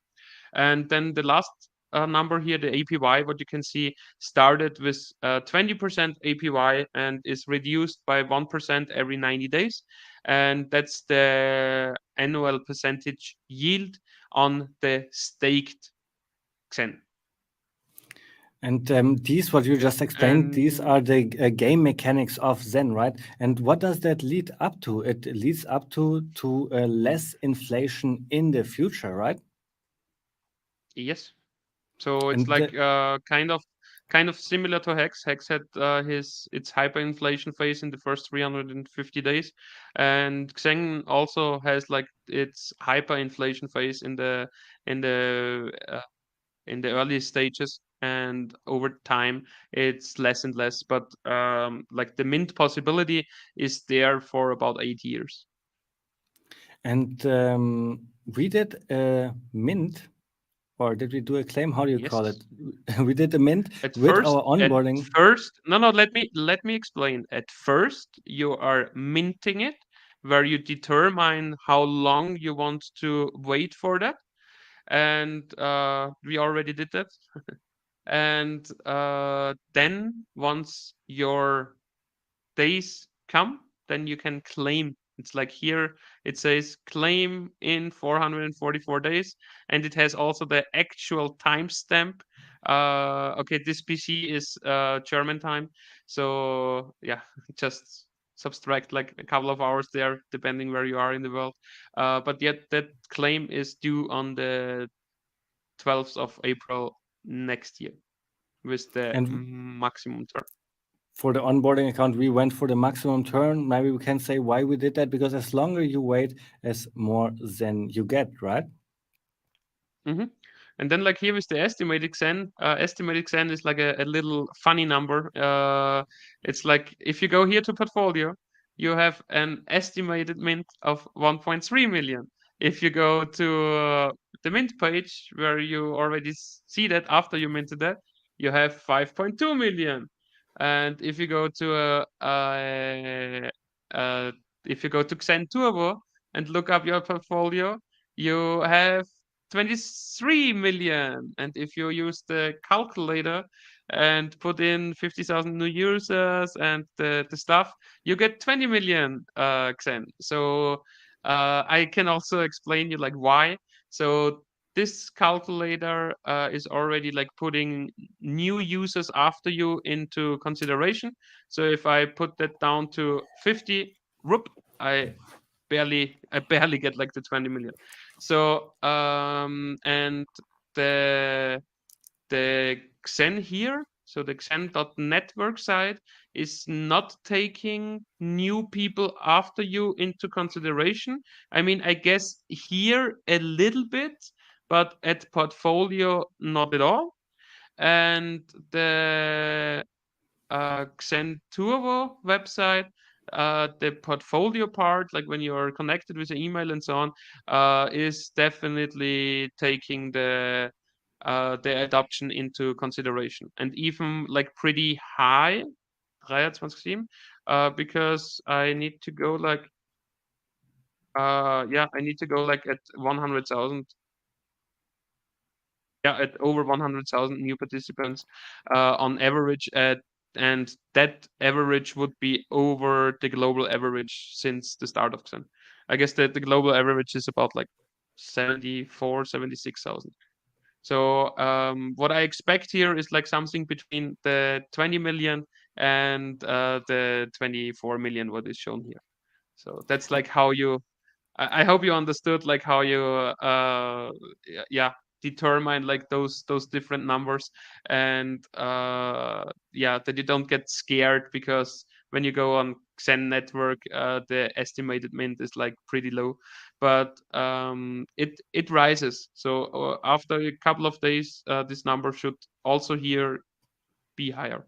And then the last number here, the APY, what you can see, started with 20% APY and is reduced by 1% every 90 days. And that's the annual percentage yield on the staked Xen. And these, what you just explained, these are the game mechanics of Zen, right? And what does that lead up to? It leads up to less inflation in the future, right? Yes. So it's And like kind of similar to Hex. Hex had its hyperinflation phase in the first 350 days, and Xeng also has like its hyperinflation phase in the in the early stages, and over time it's less and less. But like the mint possibility is there for about 8 years. And we did a mint, or did we do a claim? How do you call it? We did a mint with our onboarding. No, let me explain. At first, you are minting it, where you determine how long you want to wait for that, and we already did that. And then once your days come, then you can claim. It's like here it says claim in 444 days, and it has also the actual timestamp. Okay, this PC is German time, so yeah, just subtract like a couple of hours there, depending where you are in the world. But yet that claim is due on the 12th of April next year with the maximum term. For the onboarding account, we went for the maximum turn. Maybe we can say why we did that, because as longer you wait, as more Zen you get, right? Mm-hmm. And then like here is the estimated Xen. Estimated Xen is like a little funny number. It's like if you go here to portfolio, you have an estimated mint of 1.3 million. If you go to the mint page, where you already see that after you minted that, you have 5.2 million. And if you go to if you go to Xen Turbo and look up your portfolio, you have 23 million. And if you use the calculator and put in 50,000 new users and the stuff, you get 20 million Xen. So I can also explain you like why. So this calculator is already like putting new users after you into consideration. So if I put that down to 50, I barely get like the 20 million. So and the Xen here so the Xen.network side is not taking new people after you into consideration. I mean, I guess here a little bit, but at portfolio, not at all. And the Xen Turbo website, the portfolio part, like when you're connected with an email and so on, is definitely taking the adoption into consideration, and even like pretty high, 23, because I need to go like I need to go like at 100,000. Yeah, at over 100,000 new participants on average, and that average would be over the global average since the start of Xen. I guess that the global average is about like 74, 76,000. So what I expect here is like something between the 20 million and the 24 million, what is shown here. So that's like how you I hope you understood like how you yeah, determine like those different numbers, and that you don't get scared, because when you go on Xen network, the estimated mint is like pretty low, but it rises. So after a couple of days, this number should also here be higher.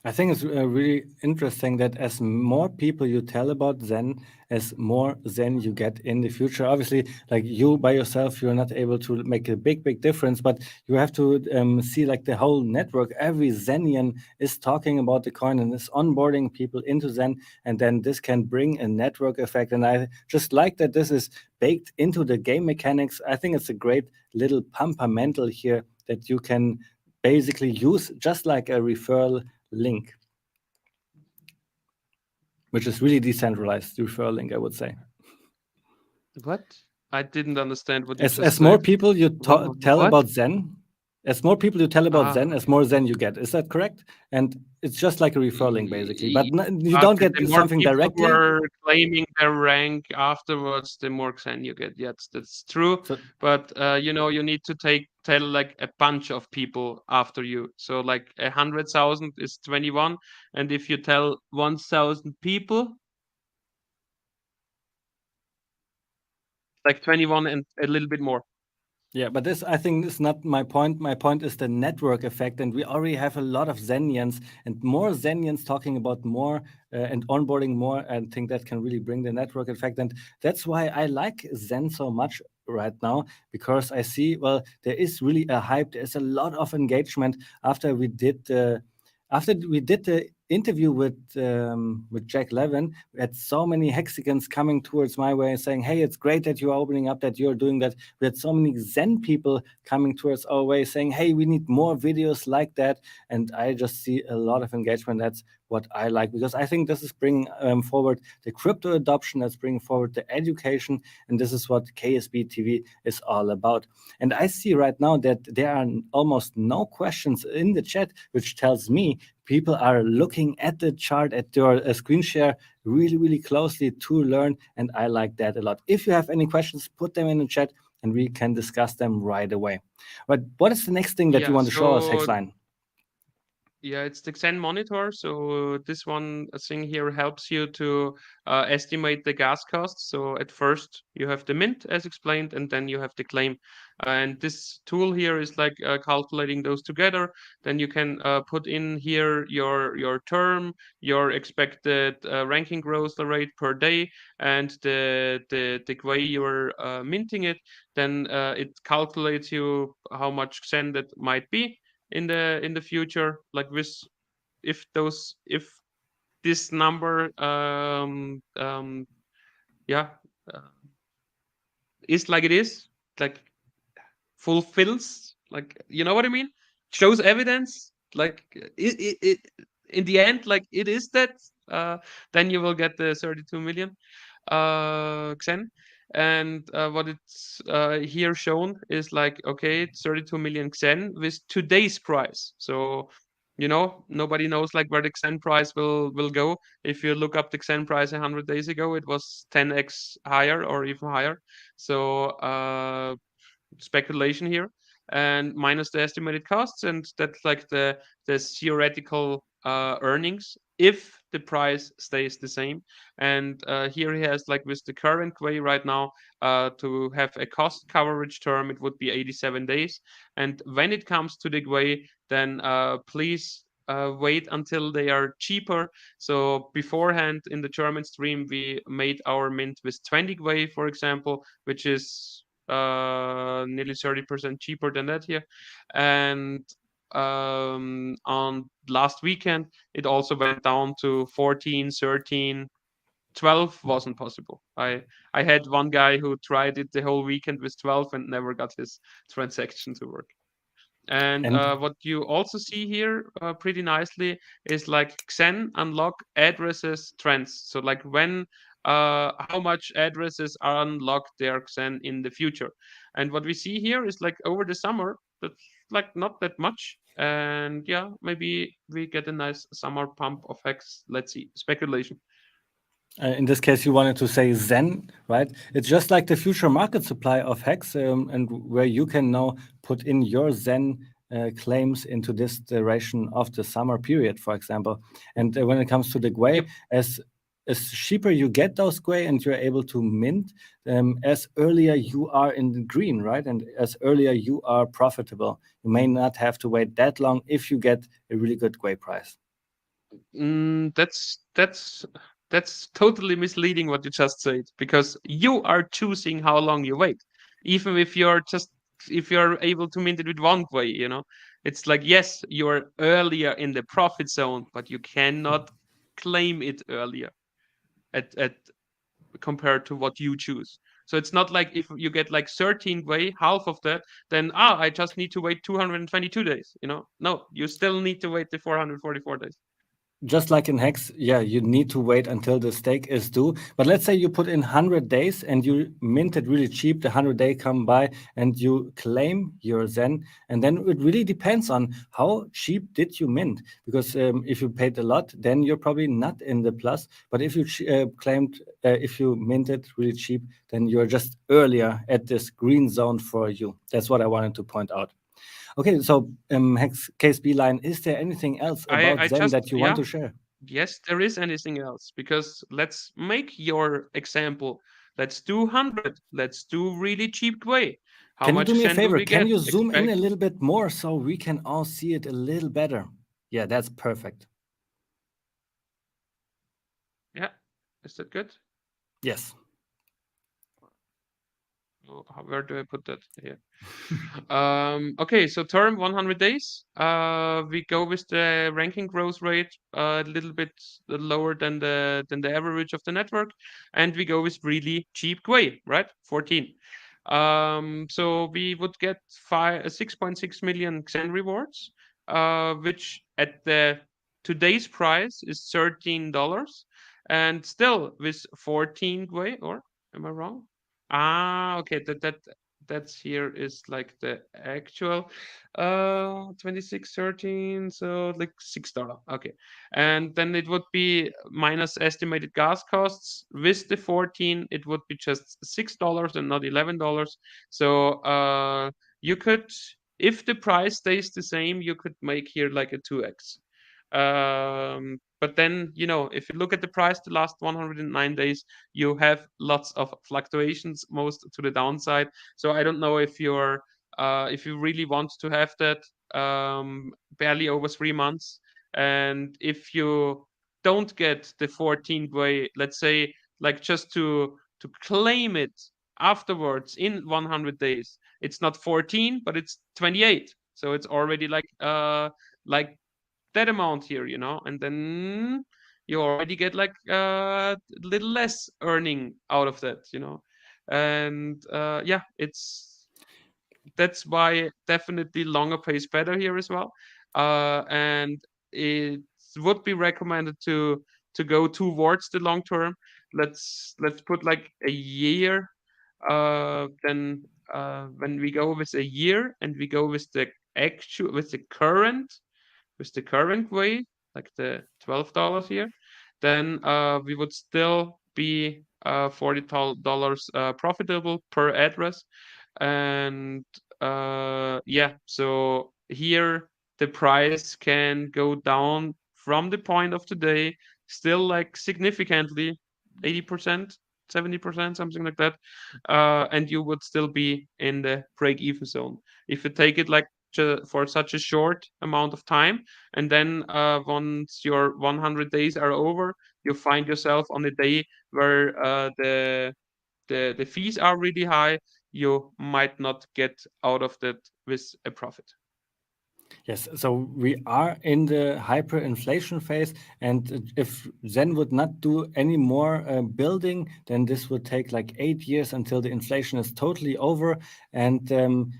I think it's really interesting that as more people you tell about Zen, as more Zen you get in the future. Obviously, like you by yourself, you're not able to make a big difference, but you have to see like the whole network. Every Zenian is talking about the coin and is onboarding people into Zen, and then this can bring a network effect. And I just like that this is baked into the game mechanics. I think it's a great little pumpermental here that you can basically use just like a referral link, which is really decentralized referral link, I would say. What? I didn't understand what you just As said. more people you tell What? about Zen, as more people you tell about Zen, Ah. as more Zen you get. Is that correct? And it's just like a referral link, basically. But you But don't get the more something people who directly. are claiming their rank afterwards, the more Xen you get. Yes, that's true. So, But you need to tell like a bunch of people after you. So like 100,000 is 21, and if you tell 1,000 people, like 21 and a little bit more. yeah, but this, I think, is not my point. My point is the network effect, and we already have a lot of Zenians and more Zenians talking about more and onboarding more. I think that can really bring the network effect, and that's why I like Zen so much right now, because I see, well, there is really a hype. There's a lot of engagement after we did the interview with Jack Levin. We had so many Hexicans coming towards my way and saying, "Hey, it's great that you are opening up, that you're doing that." We had so many Zen people coming towards our way saying, "Hey, we need more videos like that." And I just see a lot of engagement. That's what I like, because I think this is bringing forward the crypto adoption, that's bringing forward the education, and this is what KSB TV is all about. And I see right now that there are almost no questions in the chat, which tells me people are looking at the chart, at your screen share really closely to learn, and I like that a lot. If you have any questions, put them in the chat and we can discuss them right away. But what is the next thing that you want to show us, Hexline? Yeah, it's the Xen monitor. So this one thing here helps you to estimate the gas costs. So at first you have the mint as explained, and then you have the claim. And this tool here is like calculating those together. Then you can put in here your term, your expected ranking growth rate per day, and the way you're minting it. Then it calculates you how much Xen that might be in the future, like with if this number yeah uh, is like it is, like fulfills, like, you know what I mean, shows evidence, like it in the end, like it is that, then you will get the 32 million Xen. And what it's here shown is like, okay, 32 million Xen with today's price. So nobody knows like where the Xen price will go. If you look up the Xen price 100 days ago, it was 10x higher or even higher. So speculation here. and minus the estimated costs, and that's like the theoretical earnings if the price stays the same. And here he has, like with the current way right now, to have a cost coverage term, it would be 87 days. And when it comes to the way, then please wait until they are cheaper. So beforehand in the German stream, we made our mint with 20 GWei, for example, which is nearly 30% cheaper than that here. And on last weekend, it also went down to 14, 13, 12 wasn't possible. I had one guy who tried it the whole weekend with 12 and never got his transaction to work. And what you also see here pretty nicely is like Xen unlock addresses trends. So like when how much addresses are unlocked their Xen in the future. And what we see here is like over the summer, that's like not that much. And yeah, maybe we get a nice summer pump of Hex. Let's see, speculation. In this case, you wanted to say Zen, right? It's just like the future market supply of Hex, and where you can now put in your Zen claims into this duration of the summer period, for example. And when it comes to the GWei, Yep. as cheaper you get those GWei and you're able to mint, as earlier you are in the green, right? And as earlier you are profitable. You may not have to wait that long if you get a really good GWei price. That's totally misleading what you just said, because you are choosing how long you wait. Even if you're able to mint it with one way, you know, it's like, yes, you're earlier in the profit zone, but you cannot claim it earlier at compared to what you choose. So it's not like if you get like 13 way, half of that, then I just need to wait 222 days, you know. No, you still need to wait the 444 days. Just like in Hex, yeah, you need to wait until the stake is due. But let's say you put in 100 days and you mint it really cheap, the 100-day come by and you claim your Zen. And then it really depends on how cheap did you mint. Because if you paid a lot, then you're probably not in the plus. But if you if you minted really cheap, then you're just earlier at this green zone for you. That's what I wanted to point out. Okay, so Hex Case B line, is there anything else about I Zen just, that you want yeah, to share? yes, there is anything else, because let's make your example. Let's do 100. Let's do really cheap way. How Can you do much me a Zen do favor? we Can get? you zoom in a Expect. little bit more so we can all see it a little better? Yeah, that's perfect. Yeah, is that good? Yes. Oh, where do I put that? Here. Okay, so term 100 days. We go with the ranking growth rate a little bit lower than the average of the network, and we go with really cheap GWei, right? 14. So we would get 6.6 million Xen rewards, which at the today's price is $13, and still with 14 GWei, or am I wrong? Okay, that's here is like the actual 2613, so like $6. Okay. And then it would be minus estimated gas costs. With the 14, it would be just $6 and not $11. So you could, if the price stays the same, you could make here like a 2x. But then, you know, if you look at the price the last 109 days, you have lots of fluctuations, most to the downside. So I don't know if you really want to have that barely over 3 months, and if you don't get the 14th way, let's say, like just to claim it afterwards in 100 days, it's not 14, but it's 28. So it's already like that amount here, you know, and then you already get like a little less earning out of that, you know. And yeah, that's why definitely longer pays better here as well. And it would be recommended to go towards the long term. Let's put like a year. Then when we go with a year and we go with the current way, like the $12 here, then we would still be $40 profitable per address. And yeah, so here the price can go down from the point of the day, still like significantly, 80%, 70%, something like that, and you would still be in the break-even zone. If you take it like for such a short amount of time, and then once your 100 days are over, you find yourself on a day where the fees are really high, you might not get out of that with a profit. Yes, so we are in the hyperinflation phase, and if Zen would not do any more building, then this would take like 8 years until the inflation is totally over. And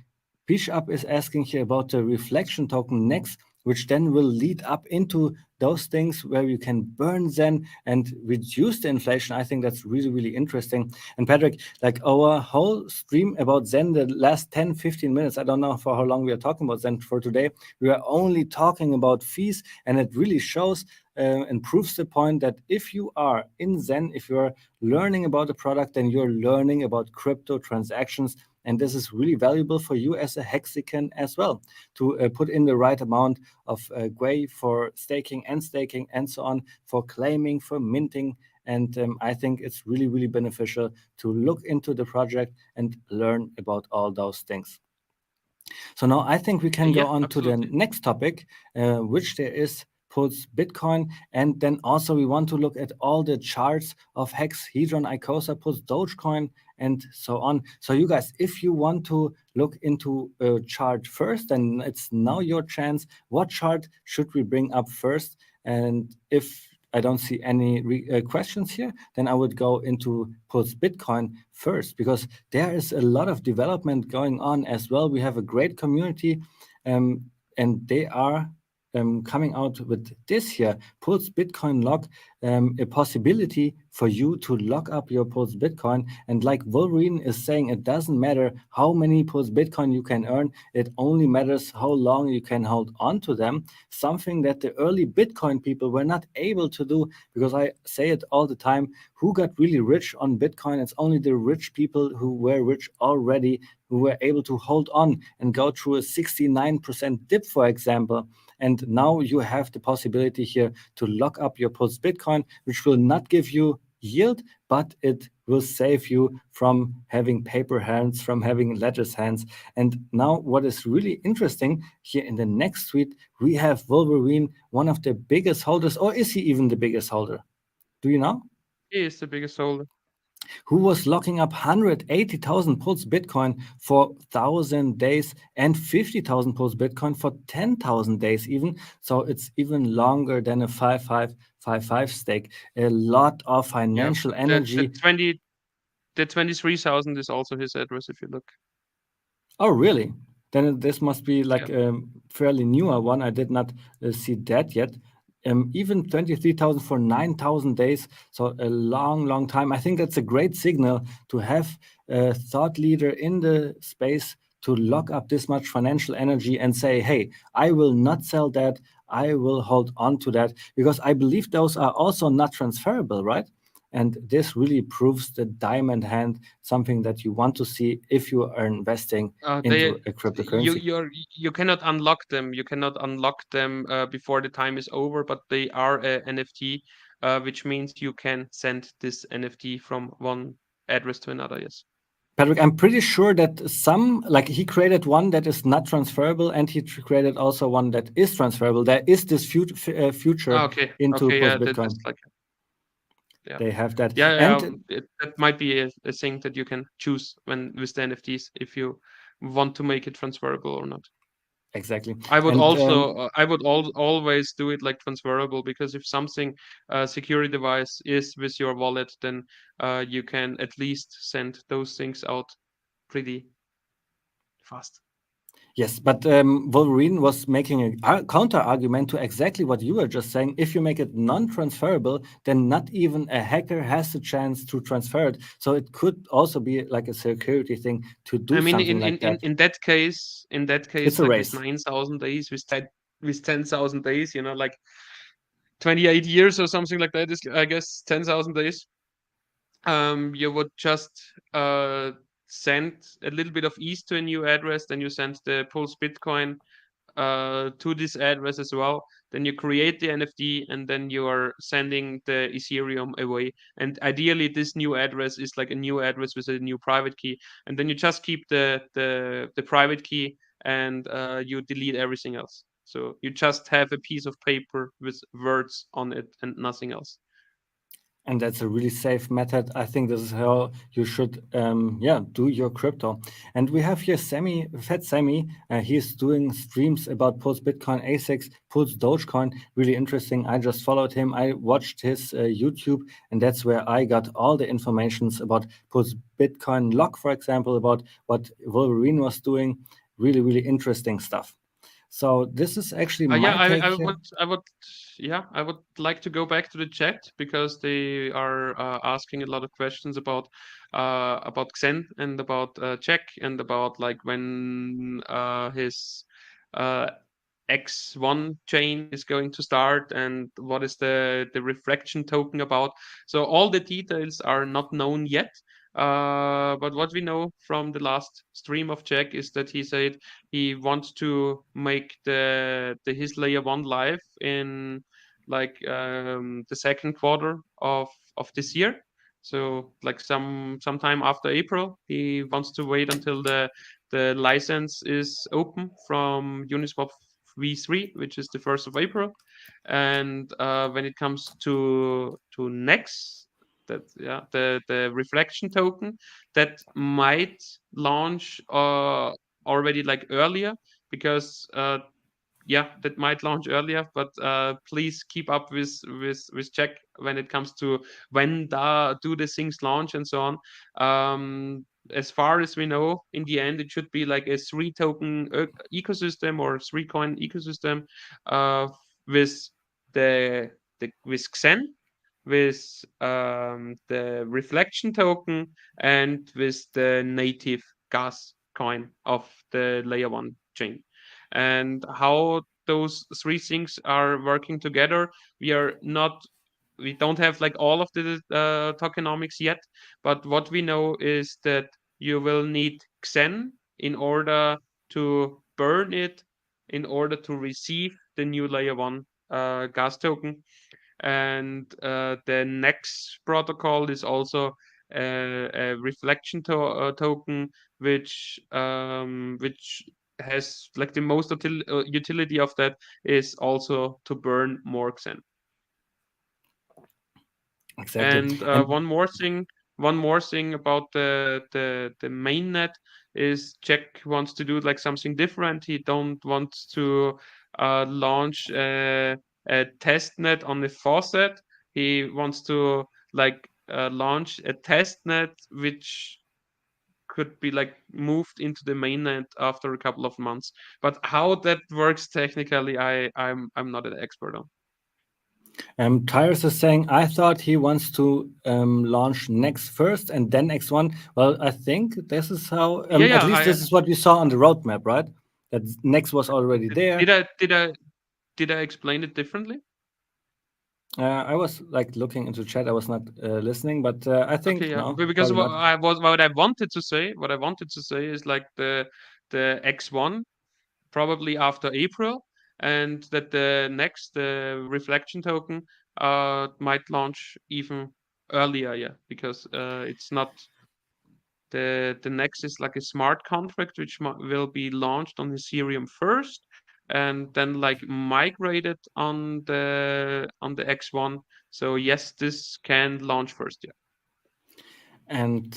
Bishop is asking here about the reflection token next, which then will lead up into those things where you can burn Zen and reduce the inflation. I think that's really, really interesting. And Patrick, like our whole stream about Zen, the last 10, 15 minutes, I don't know for how long we are talking about Zen for today, we are only talking about fees, and it really shows and proves the point that if you are in Zen, if you're learning about a product, then you're learning about crypto transactions. And this is really valuable for you as a Hexican as well, to put in the right amount of Gwei for staking and so on, for claiming, for minting. And I think it's really, really beneficial to look into the project and learn about all those things. So now I think we can go Yeah, on to the absolutely. next topic, which there is Pulse Bitcoin. And then also we want to look at all the charts of Hex, Hedron, Icosa, Pulse, Dogecoin, and so on. So you guys, if you want to look into a chart first, then it's now your chance. What chart should we bring up first? And if I don't see any questions here, then I would go into Pulse Bitcoin first, because there is a lot of development going on as well. We have a great community, and they are coming out with this here, Pulse Bitcoin Lock, a possibility for you to lock up your Pulse Bitcoin. And like Wolverine is saying, it doesn't matter how many Pulse Bitcoin you can earn, it only matters how long you can hold on to them. Something that the early Bitcoin people were not able to do, because I say it all the time, who got really rich on Bitcoin? It's only the rich people who were rich already, who were able to hold on and go through a 69% dip, for example. And now you have the possibility here to lock up your Pulse Bitcoin, which will not give you yield, but it will save you from having paper hands, from having ledger's hands. And now what is really interesting here in the next tweet, we have Wolverine, one of the biggest holders, or is he even the biggest holder? Do you know? He is the biggest holder. Who was locking up 180,000 Pulse Bitcoin for 1,000 days and 50,000 Pulse Bitcoin for 10,000 days even. So it's even longer than a 5555 stake. A lot of Yeah, financial the energy. 23,000 is also his address if you look. Oh, really? Then this must be like Yeah. a fairly newer one. I did not see that yet. Even 23,000 for 9,000 days, so a long, long time. I think that's a great signal to have a thought leader in the space to lock up this much financial energy and say, hey, I will not sell that. I will hold on to that, because I believe those are also not transferable, right? And this really proves the diamond hand, something that you want to see if you are investing into a cryptocurrency. You cannot unlock them. You cannot unlock them before the time is over, but they are a NFT, which means you can send this NFT from one address to another. Yes. Patrick, I'm pretty sure that some, like he created one that is not transferable, and he created also one that is transferable. There is this future Okay. into Okay. Post Yeah. That's Bitcoin. like. Yeah. They have that, Yeah. and That might be a thing that you can choose when with the NFTs if you want to make it transferable or not. exactly, I would and also always do it like transferable, because if something security device is with your wallet, then you can at least send those things out pretty fast. yes, but Wolverine was making a counter argument to exactly what you were just saying. If you make it non-transferable, then not even a hacker has the chance to transfer it. So it could also be like a security thing to I do mean, something like that. in that case, It's a like with race. 9,000 days, with 10,000 days, like 28 years or something like that is, I guess, 10,000 days. You would just send a little bit of ETH to a new address, then you send the pulse Bitcoin to this address as well. Then you create the NFT, and then you are sending the Ethereum away. And ideally, this new address is like a new address with a new private key. And then you just keep the private key, and you delete everything else. So you just have a piece of paper with words on it and nothing else. And that's a really safe method. I think this is how you should, do your crypto. And we have here Fat Sammy. He's doing streams about Pulse Bitcoin, ASICs, Pulse Dogecoin. Really interesting. I just followed him. I watched his YouTube, and that's where I got all the informations about Pulse Bitcoin Lock, for example, about what Wolverine was doing. Really, really interesting stuff. So this is actually my take here. I would like to go back to the chat because they are asking a lot of questions about Xen and about Check and about like when his X1 chain is going to start and what is the reflection token about. So all the details are not known yet. But what we know from the last stream of Jack is that he said he wants to make the his layer one live in like the second quarter of this year. So like sometime after April, he wants to wait until the license is open from Uniswap V3, which is the 1st of April. And when it comes to next, the reflection token that might launch already like earlier because that might launch earlier, but please keep up with Jack when it comes to when do the things launch and so on. As far as we know, in the end, it should be like a 3-token ecosystem or 3-coin ecosystem with with Xen, with the reflection token, and with the native gas coin of the layer one chain. And how those three things are working together, we don't have like all of the tokenomics yet, but what we know is that you will need Xen in order to burn it, in order to receive the new layer one gas token. And the next protocol is also a reflection token, which has like the most utility of that is also to burn more Xen. Exactly. And one more thing about the mainnet is Jack wants to do like something different. He don't want to launch a testnet on the faucet. He wants to like launch a testnet which could be like moved into the mainnet after a couple of months. But how that works technically, I'm not an expert on. Tyrus is saying, I thought he wants to launch Next first and then X1. Well, I think this is how, at least this is what we saw on the roadmap, right? That Next was already there. Did I explain it differently? I was like looking into chat. I was not listening, but I think okay, yeah. no. Because what I wanted to say is like the X1 probably after April, and that the next reflection token might launch even earlier, yeah, because it's not the next is like a smart contract which will be launched on Ethereum first and then like migrated on the X1. So yes, this can launch first, yeah. And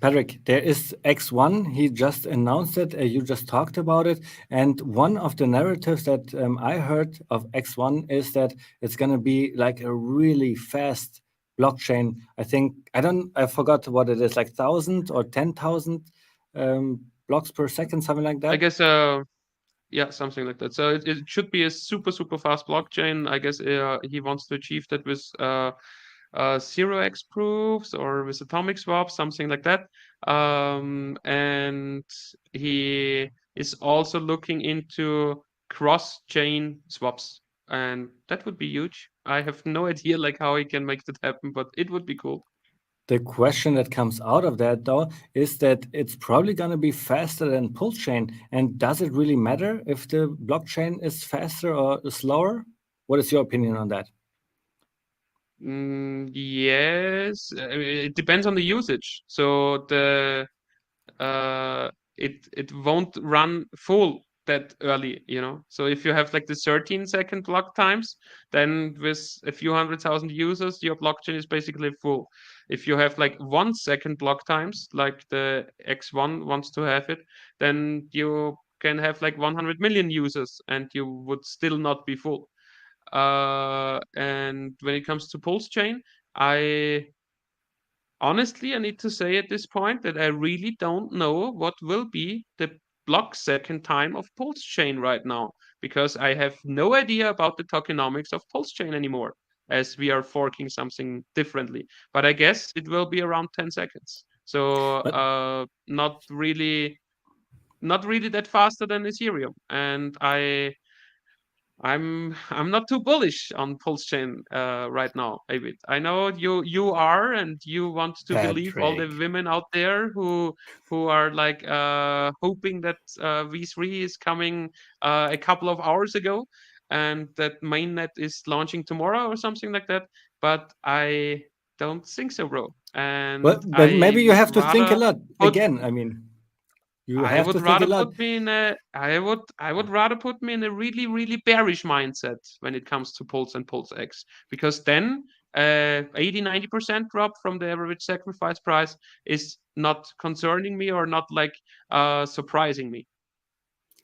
Patrick, there is X1. He just announced it. You just talked about it. And one of the narratives that I heard of X1 is that it's going to be like a really fast blockchain. I forgot what it is, like 1,000 or 10,000 blocks per second, something like that. I guess yeah, something like that. So it should be a super fast blockchain. I guess he wants to achieve that with 0x proofs or with atomic swaps, something like that. And he is also looking into cross-chain swaps, and that would be huge. I have no idea like how he can make that happen, but it would be cool. The question that comes out of that, though, is that it's probably going to be faster than Pulse Chain. And does it really matter if the blockchain is faster or slower? What is your opinion on that? Yes, it depends on the usage. So it won't run full that early, you know. So if you have like the 13-second block times, then with a few 100,000 users, your blockchain is basically full. If you have like 1 second block times, like the X1 wants to have it, then you can have like 100 million users and you would still not be full. And when it comes to Pulse Chain, I honestly, I need to say at this point that I really don't know what will be the block second time of Pulse Chain right now, because I have no idea about the tokenomics of Pulse Chain anymore, as we are forking something differently. But I guess it will be around 10 seconds. So But not really that faster than Ethereum. And I'm not too bullish on Pulse Chain right now, David. I know you are, and you want to believe all the Patrick. women out there who are like hoping that V3 is coming a couple of hours ago, and that mainnet is launching tomorrow or something like that. But I don't think so, bro. And But I maybe you would have to think a rather lot. put Again, I mean, you I have would to think a rather lot. put me in a I would rather put me in a really really bearish mindset when it comes to Pulse and Pulse X, because then 80-90% drop from the average sacrifice price is not concerning me or not like surprising me.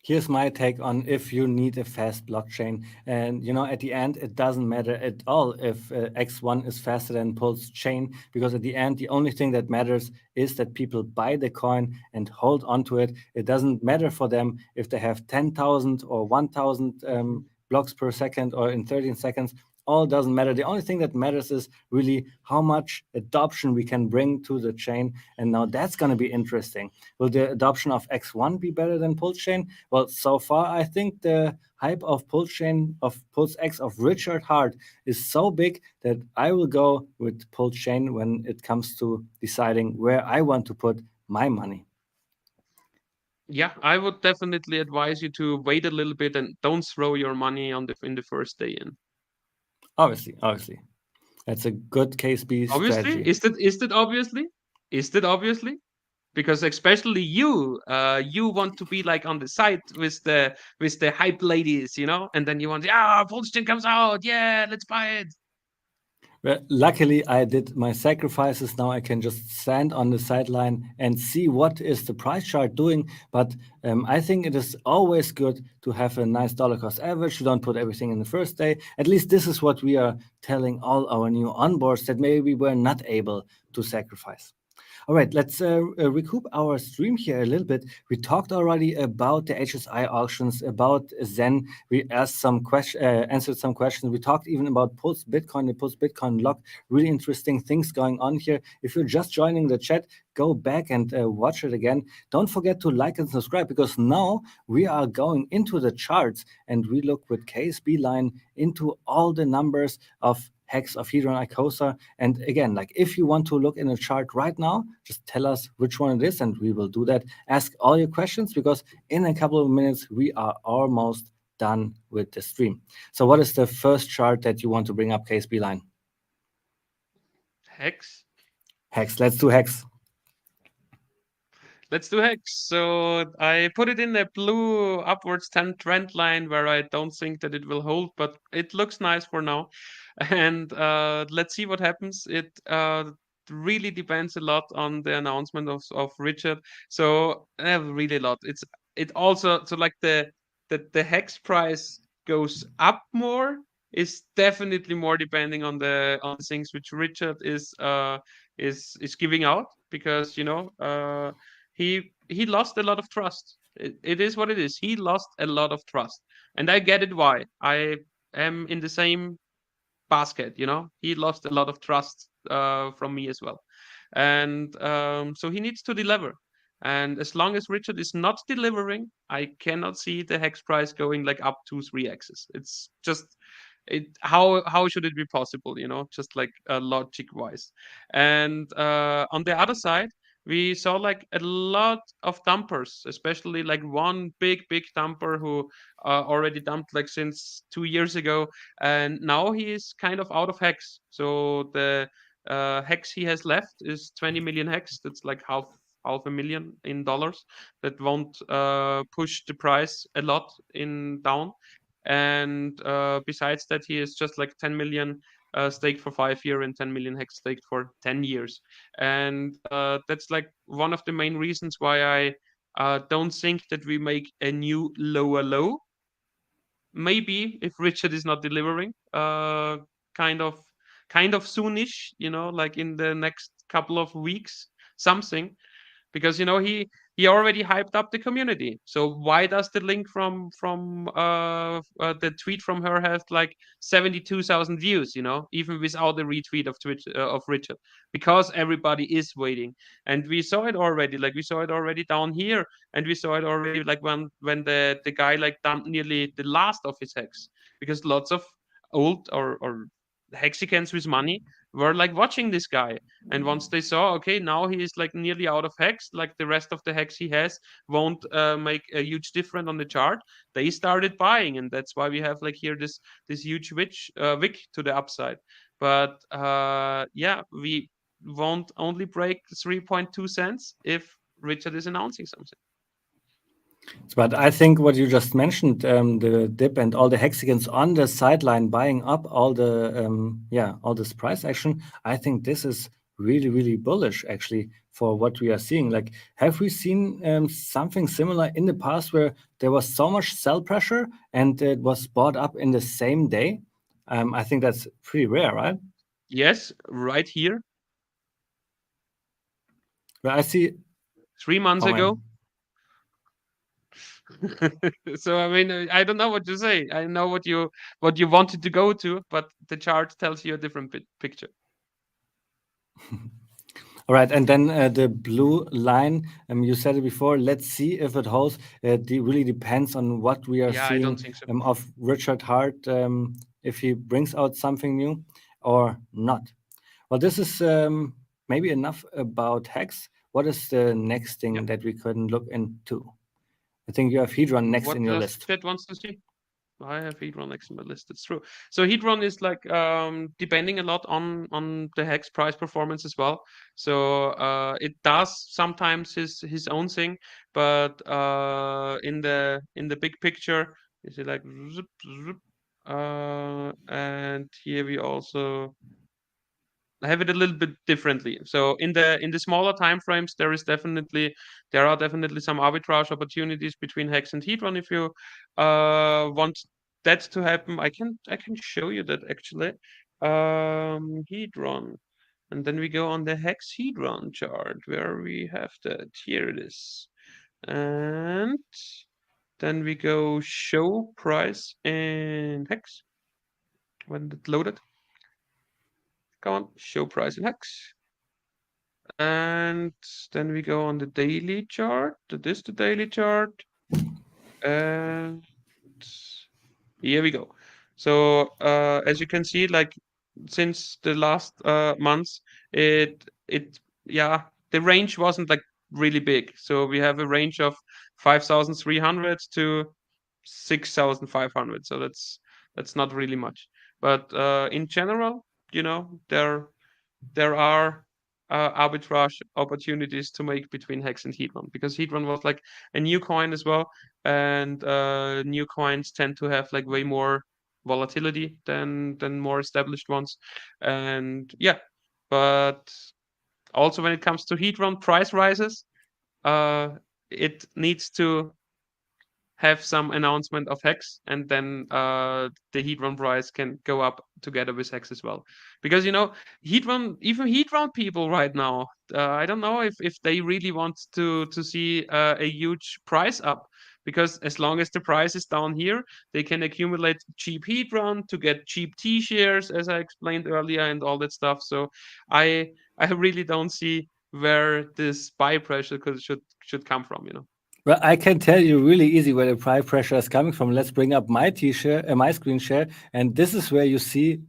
Here's my take on if you need a fast blockchain. And, at the end, it doesn't matter at all if X1 is faster than Pulse chain, because at the end, the only thing that matters is that people buy the coin and hold onto it. It doesn't matter for them if they have 10,000 or 1,000 blocks per second or in 13 seconds. All doesn't matter. The only thing that matters is really how much adoption we can bring to the chain. And now that's going to be interesting. Will the adoption of X1 be better than Pulse chain? Well, so far, I think the hype of Pulse chain, of Pulse X, of Richard Hart is so big that I will go with Pulse chain when it comes to deciding where I want to put my money. Yeah, I would definitely advise you to wait a little bit and don't throw your money on the in the first day in. Obviously. That's a good case B Obviously, strategy. is that obviously? Is that obviously? Because especially you want to be like on the side with the hype ladies, you know, and then you want, yeah, Volkswagen comes out, yeah, let's buy it. Well, luckily, I did my sacrifices. Now I can just stand on the sideline and see what is the price chart doing. But I think it is always good to have a nice dollar cost average. You don't put everything in the first day. At least this is what we are telling all our new onboards that maybe we were not able to sacrifice. All right, let's recoup our stream here a little bit. We talked already about the HSI auctions, about Zen. We asked some question, answered some questions. We talked even about Pulse Bitcoin, the Pulse Bitcoin lock. Really interesting things going on here. If you're just joining the chat, go back and watch it again. Don't forget to like and subscribe, because now we are going into the charts and we look with KSB line into all the numbers of Hex, of Hedron, Icosa. And again, like if you want to look in a chart right now, just tell us which one it is and we will do that. Ask all your questions, because in a couple of minutes we are almost done with the stream. So what is the first chart that you want to bring up, KSB line? Hex. Hex. Let's do Hex. Let's do Hex. So I put it in a blue upwards trend line where I don't think that it will hold, but it looks nice for now. And let's see what happens. It really depends a lot on the announcement of Richard. So really a lot. It also, so like the Hex price goes up more is definitely more depending on the things which Richard is giving out, because he lost a lot of trust. It is what it is. He lost a lot of trust, and I get it why. I am in the same basket. You know, he lost a lot of trust from me as well, and so he needs to deliver. And as long as Richard is not delivering, I cannot see the hex price going like up 2-3 x's. It's just how should it be possible, just like logic wise. And on the other side, we saw like a lot of dumpers, especially like one big dumper who already dumped like since 2 years ago, and now he is kind of out of hex. So the hex he has left is 20 million hex. That's like half a million in dollars. That won't push the price a lot in down. And besides that, he is just like 10 million staked for 5 years and 10 million hex staked for 10 years. And that's like one of the main reasons why I don't think that we make a new lower low. Maybe if Richard is not delivering, kind of soonish, like in the next couple of weeks, something, because he already hyped up the community. So why does the link from the tweet from her have like 72,000 views, even without the retweet of Twitch of Richard? Because everybody is waiting. And we saw it already, like we saw it already down here, and we saw it already like when the guy like dumped nearly the last of his hex, because lots of old or hexicans with money were like watching this guy. And once they saw, okay, now he is like nearly out of hex, like the rest of the hex he has won't make a huge difference on the chart, they started buying. And that's why we have like here this huge wick to the upside. But yeah, we won't only break 3.2 cents if Richard is announcing something. But I think what you just mentioned, the dip and all the hexagons on the sideline buying up all this price action, I think this is really, really bullish actually for what we are seeing. Like, have we seen something similar in the past where there was so much sell pressure and it was bought up in the same day? I think that's pretty rare, right? Yes, right here. Well, I see 3 months Oh, ago. man. So I mean, I don't know what to say. I know what you wanted to go to, but the chart tells you a different picture. All right, and then the blue line, you said it before. Let's see if it holds. It really depends on what we are Yeah, I don't seeing think so. of Richard Hart, if he brings out something new or not. Well, this is maybe enough about Hex. What is the next thing Yeah. that we can look into? I think you have Hedron next What in your does list. chat wants to see? I have Hedron next in my list. It's true. So Hedron is like depending a lot on the hex price performance as well. So it does sometimes his own thing, but in the big picture, you see like zoop, zoop, and here we also have it a little bit differently. So in the smaller time frames, there are definitely some arbitrage opportunities between Hex and Hedron. If you want that to happen, I can show you that actually. Hedron, and then we go on the Hex Hedron chart where we have that. Here it is, and then we go show price in Hex when it loaded. Come on, show price in Hex. And then we go on the daily chart. This is the daily chart. And here we go. So as you can see, like since the last months, the range wasn't like really big. So we have a range of 5,300 to 6,500. So that's not really much. But in general, there are arbitrage opportunities to make between Hex and Hedron, because Hedron was like a new coin as well, and new coins tend to have like way more volatility than more established ones. And yeah, but also when it comes to Hedron price rises, it needs to have some announcement of Hex, and then the Hedron price can go up together with Hex as well. Because even Hedron people right now, I don't know if they really want to see a huge price up. Because as long as the price is down here, they can accumulate cheap Hedron to get cheap T shares, as I explained earlier, and all that stuff. So I really don't see where this buy pressure should come from. Well, I can tell you really easy where the price pressure is coming from. Let's bring up my my screen share, and this is where you see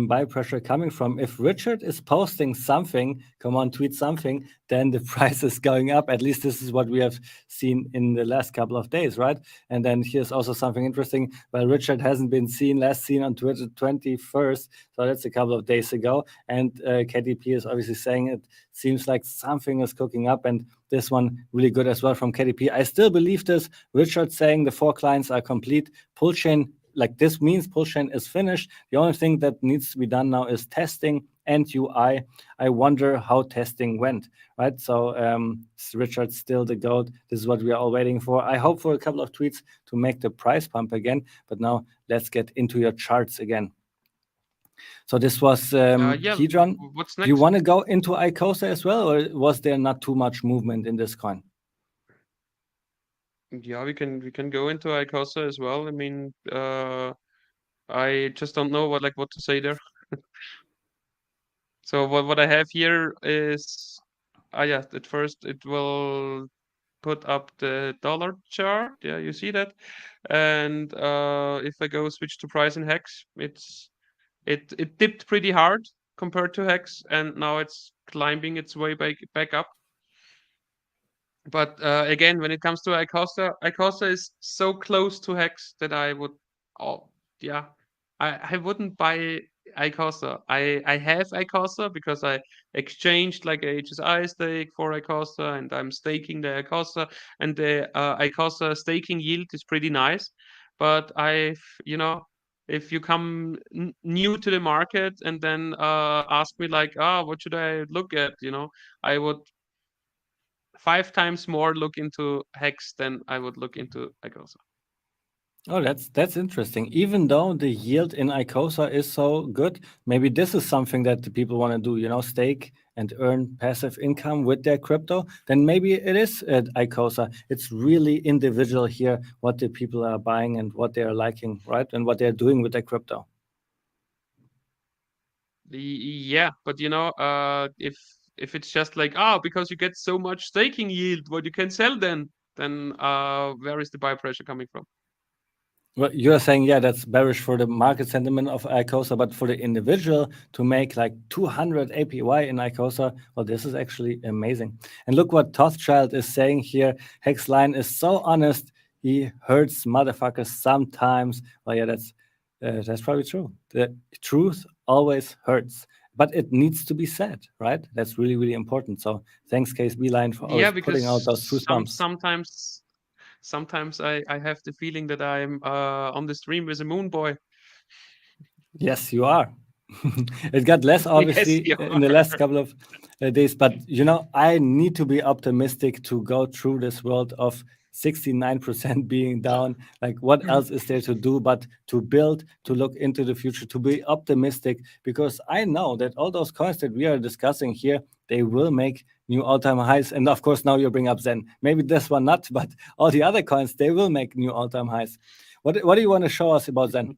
buy pressure coming from. If Richard is posting something, come on, tweet something, then the price is going up. At least this is what we have seen in the last couple of days, right? And then here's also something interesting. Well, Richard hasn't been seen, last seen on Twitter 21st, so that's a couple of days ago. And KDP is obviously saying it seems like something is cooking up, and this one really good as well from KDP. I still believe this. Richard saying the 4 clients are complete. Pull chain, like this means pull chain is finished. The only thing that needs to be done now is testing and UI. I wonder how testing went, right? So Richard's still the GOAT. This is what we are all waiting for. I hope for a couple of tweets to make the price pump again. But now let's get into your charts again. So this was Hedron. What's Do you next? want to go into Icosa as well, or was there not too much movement in this coin? Yeah, we can go into Icosa as well. I mean, I just don't know what to say there. So what I have here is, yeah, at first it will put up the dollar chart. Yeah, you see that. And if I go switch to price in Hex, it dipped pretty hard compared to Hex, and now it's climbing its way back up. But again, when it comes to Icosa is so close to Hex that I would, oh yeah, I wouldn't buy Icosa. I have Icosa because I exchanged like a HSI stake for Icosa, and I'm staking the Icosa, and the Icosa staking yield is pretty nice. But if you come new to the market and then ask me like, what should I look at? I would 5 times more look into Hex than I would look into Icosa. Oh, that's interesting. Even though the yield in Icosa is so good, maybe this is something that the people want to do, stake and earn passive income with their crypto, then maybe it is at Icosa. It's really individual here what the people are buying and what they are liking, right? And what they're doing with their crypto. Yeah, but if it's just like because you get so much staking yield, what you can sell then where is the buy pressure coming from? Well, you're saying, yeah, that's bearish for the market sentiment of Icosa, but for the individual to make like 200 APY in Icosa, well, this is actually amazing. And look what Tothchild is saying here. Hexline is so honest. He hurts motherfuckers sometimes. Well, yeah, that's probably true. The truth always hurts, but it needs to be said, right? That's really, really important. So thanks, Case Beeline, for always Yeah, putting out because those truth bombs. sometimes I have the feeling that I'm on the stream with a moon boy. Yes, you are. It got less Yes, obviously you in the are. last couple of days, but I need to be optimistic to go through this world of 69% being down. Like, what else is there to do but to build, to look into the future, to be optimistic? Because I know that all those coins that we are discussing here, they will make new all-time highs. And of course, now you bring up Zen. Maybe this one not, but all the other coins, they will make new all-time highs. What do you want to show us about Zen?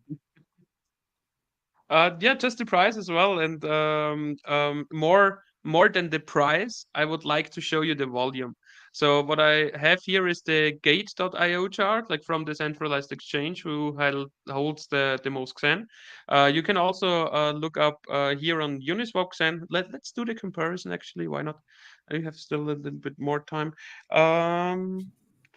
Yeah, just the price as well, and more than the price, I would like to show you the volume. So what I have here is the Gate.io chart, like from the centralized exchange who holds the most Xen. You can also look up here on Uniswap Xen. Let's do the comparison actually. Why not? I have still a little bit more time.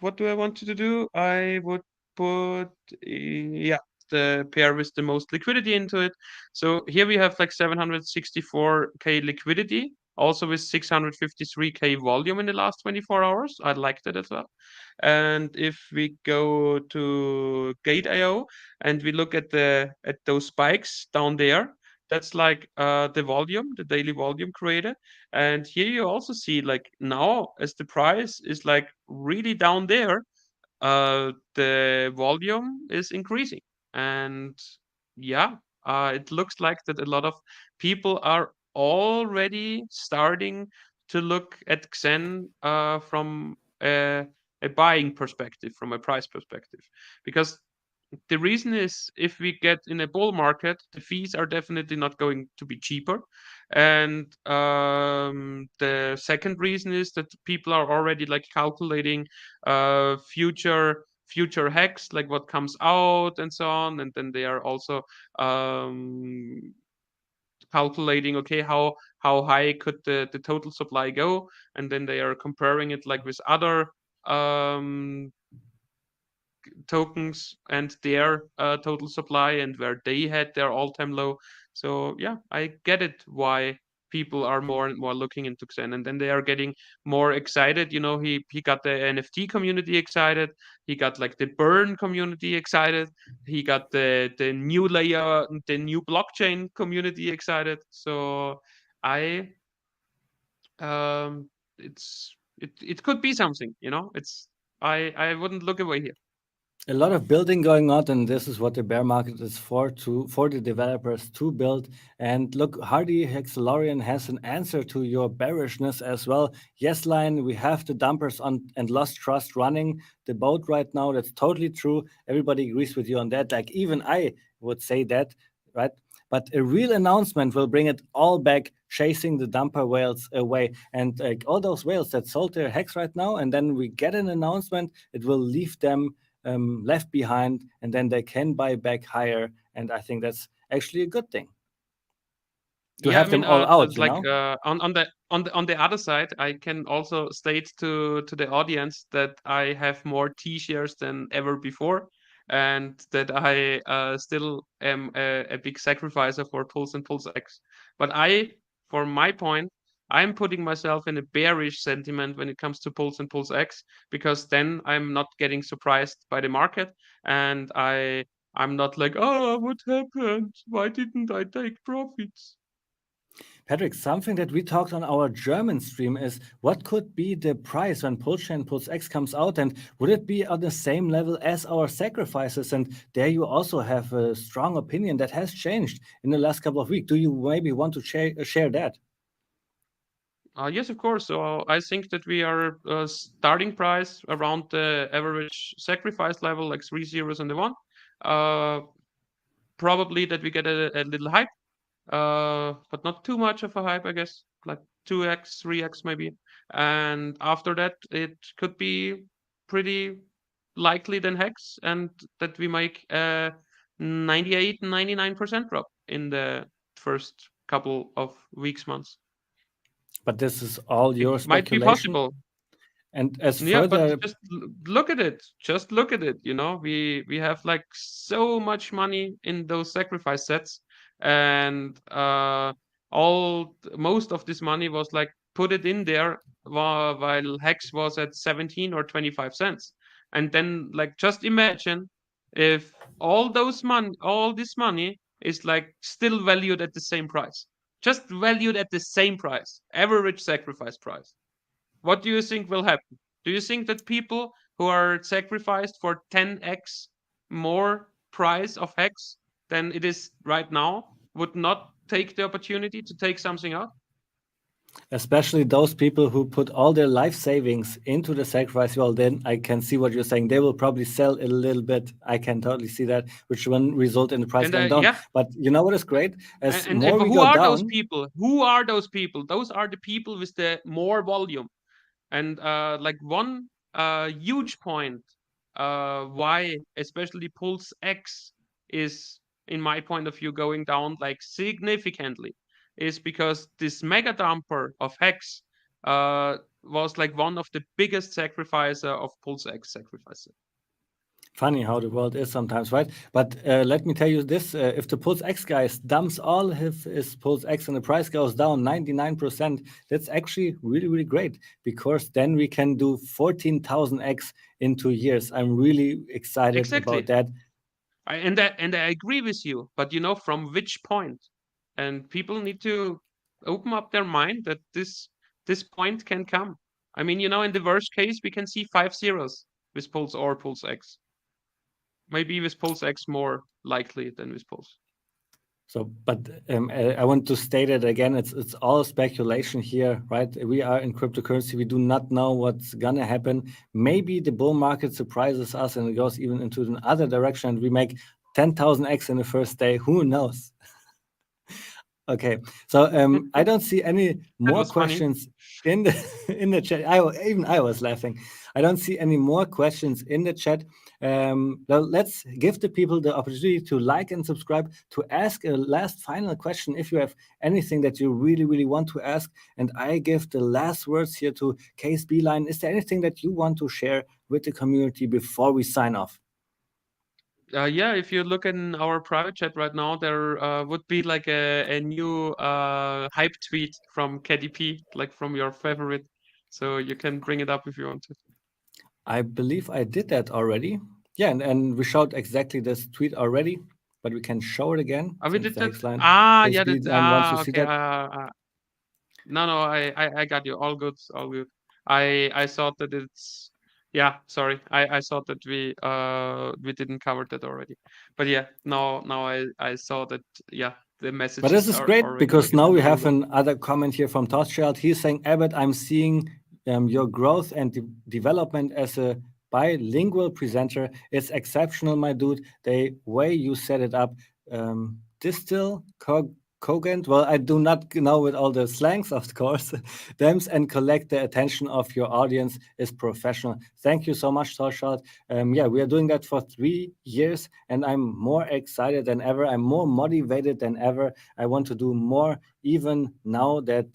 What do I want to do? I would put yeah, the pair with the most liquidity into it. So here we have like 764K liquidity, also with 653K volume in the last 24 hours. I like that as well. And if we go to Gate.io and we look at those spikes down there, that's like the volume, the daily volume created. And here you also see like now as the price is like really down there, the volume is increasing. And yeah, it looks like that a lot of people are already starting to look at Xen from a buying perspective, from a price perspective, because The reason is if we get in a bull market, the fees are definitely not going to be cheaper. And the second reason is that people are already like calculating future hacks, like what comes out and so on. And then they are also calculating, okay, how high could the total supply go? And then they are comparing it like with other tokens and their total supply and where they had their all-time low. So yeah, I get it why people are more and more looking into Xen, and then they are getting more excited. You know, he got the NFT community excited, he got like the burn community excited, he got the new layer, the new blockchain community excited. So I it could be something, you know. It's I wouldn't look away here. A lot of building going on, and this is what the bear market is for the developers to build. And look, Hardy Hexalorian has an answer to your bearishness as well. Yes, Line, we have the dumpers on and lost trust running the boat right now. That's totally true. Everybody agrees with you on that. Like even I would say that, right? But a real announcement will bring it all back, chasing the dumper whales away. And all those whales that sold their hex right now, and then we get an announcement, it will leave them left behind, and then they can buy back higher. And I think that's actually a good thing to Yeah, I have mean, them all out, you like know? on the other side, I can also state to the audience that I have more T shares than ever before, and that I still am a big sacrificer for Pulse and Pulse X. But for my point, I'm putting myself in a bearish sentiment when it comes to Pulse and Pulse X, because then I'm not getting surprised by the market, and I'm not like, oh, what happened? Why didn't I take profits? Patrick, something that we talked on our German stream is what could be the price when Pulse Chain Pulse X comes out, and would it be on the same level as our sacrifices? And there you also have a strong opinion that has changed in the last couple of weeks. Do you maybe want to share that? Yes, of course. So I think that we are starting price around the average sacrifice level, like 3 zeros and the one. Uh, Probably that we get a little hype, but not too much of a hype, I guess, like 2x, 3x maybe. And after that, it could be pretty likely than hex, and that we make a 98, 99% drop in the first couple of weeks, months. But this is all It your might be speculation. possible. And as Yeah, but further, just look at it. Just look at it. You know, we have like so much money in those sacrifice sets, and most of this money was like put it in there while Hex was at 17 or 25 cents. And then like just imagine if all this money is like still valued at the same price. Just valued at the same price, average sacrifice price. What do you think will happen? Do you think that people who are sacrificed for 10x more price of hex than it is right now would not take the opportunity to take something out? especially those people who put all their life savings into the sacrifice, well, then I can see what you're saying. They will probably sell a little bit. I can totally see that, which will result in the price And going down. yeah, But you know what is great? As and more we who go are those down, people? Who are those people? Those are the people with the more volume. And like one huge point why especially Pulse X is, in my point of view, going down like significantly is because this mega dumper of Hex was like one of the biggest sacrificer of Pulse X sacrificer. funny how the world is sometimes, right? But let me tell you this: if the Pulse X guys dumps all his Pulse X and the price goes down 99%, that's actually really, really great, because then we can do 14,000 X in 2 years. I'm really excited about Exactly. that. And I agree with you, but you know, from which point? And people need to open up their mind that this point can come. I mean, you know, in the worst case, we can see 5 zeros with Pulse or Pulse X. Maybe with Pulse X more likely than with Pulse. So, but I want to state it again. It's all speculation here, right? We are in cryptocurrency. We do not know what's gonna happen. Maybe the bull market surprises us and it goes even into the other direction, and we make 10,000x in the first day. Who knows? Okay, so I don't see any That more was funny. questions in the in the chat. Even I was laughing. I don't see any more questions in the chat. Well, let's give the people the opportunity to like and subscribe, to ask a last final question if you have anything that you really want to ask. And I give the last words here to Case Beeline. Is there anything that you want to share with the community before we sign off? Yeah, if you look in our private chat right now, there would be like a new hype tweet from KDP, like from your favorite. So you can bring it up if you want to. I believe I did that already. Yeah, and we showed exactly this tweet already, but we can show it again We since did the that. Hex line. Yeah, that. Line wants to see Okay. that. No, I got you. All good, all good. I thought that it's. Yeah, sorry. I thought that we didn't cover that already. But yeah, now I saw that. Yeah, the But this messages is are great already because like now in we the have window. another comment here from Tosschild. He's saying, Abbott, I'm seeing your growth and development as a bilingual presenter. It's exceptional, my dude. The way you set it up, distill, cogent. Well, I do not know with all the slangs, of course. Dems and collect the attention of your audience is professional. Thank you so much, Toshalt. Yeah, we are doing that for 3 years, and I'm more excited than ever. I'm more motivated than ever. I want to do more, even now that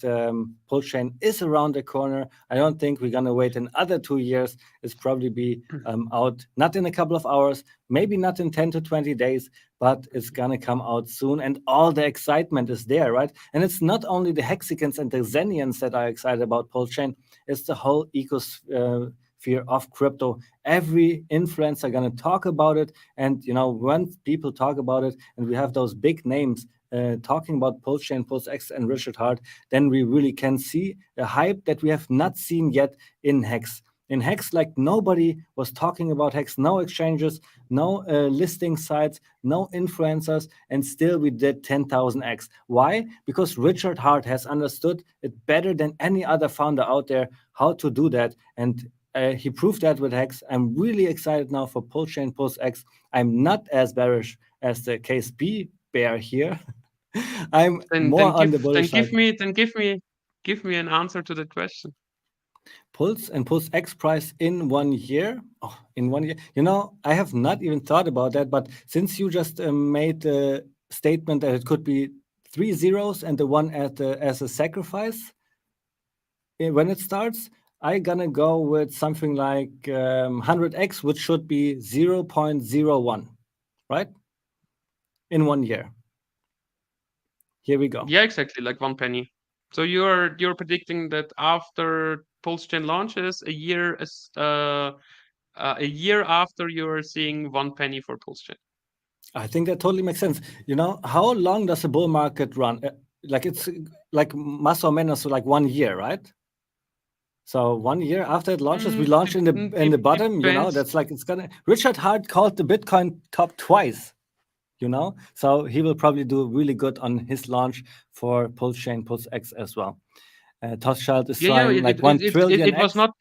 Pulsechain is around the corner. I don't think we're gonna wait another 2 years. It's probably be out not in a couple of hours, maybe not in 10 to 20 days, but it's gonna come out soon, and all the excitement is there, right? And it's not only the Hexicans and the Xenians that are excited about Pulsechain, it's the whole ecosphere of crypto. Every influencer gonna talk about it, and when people talk about it, and we have those big names talking about Pulsechain, PulseX, and Richard Hart, then we really can see a hype that we have not seen yet in Hex. In Hex, like nobody was talking about Hex, no exchanges, no listing sites, no influencers, and still we did 10,000x. Why? Because Richard Hart has understood it better than any other founder out there how to do that, and he proved that with Hex. I'm really excited now for Pulsechain, PulseX. I'm not as bearish as the Case B bear here. I'm more on the bullish side. Give me an answer to that question. Pulse and Pulse X price in 1 year. Oh, in 1 year. I have not even thought about that, but since you just made the statement that it could be 3 zeros and the one as a sacrifice when it starts, I'm gonna go with something like 100x, which should be 0.01, right? In 1 year. Here we go. Yeah, exactly, like 1 penny. So you're predicting that after Pulsechain launches, a year after you're seeing 1 penny for Pulsechain. I think that totally makes sense. How long does a bull market run? It's like más o menos like 1 year, right? So 1 year after it launches, we launch in the bottom. Depends. That's like it's gonna. Richard Hart called the Bitcoin top twice. So he will probably do really good on his launch for Pulsechain, PulseX as well. Tosschild is saying like 1 trillion it was X. not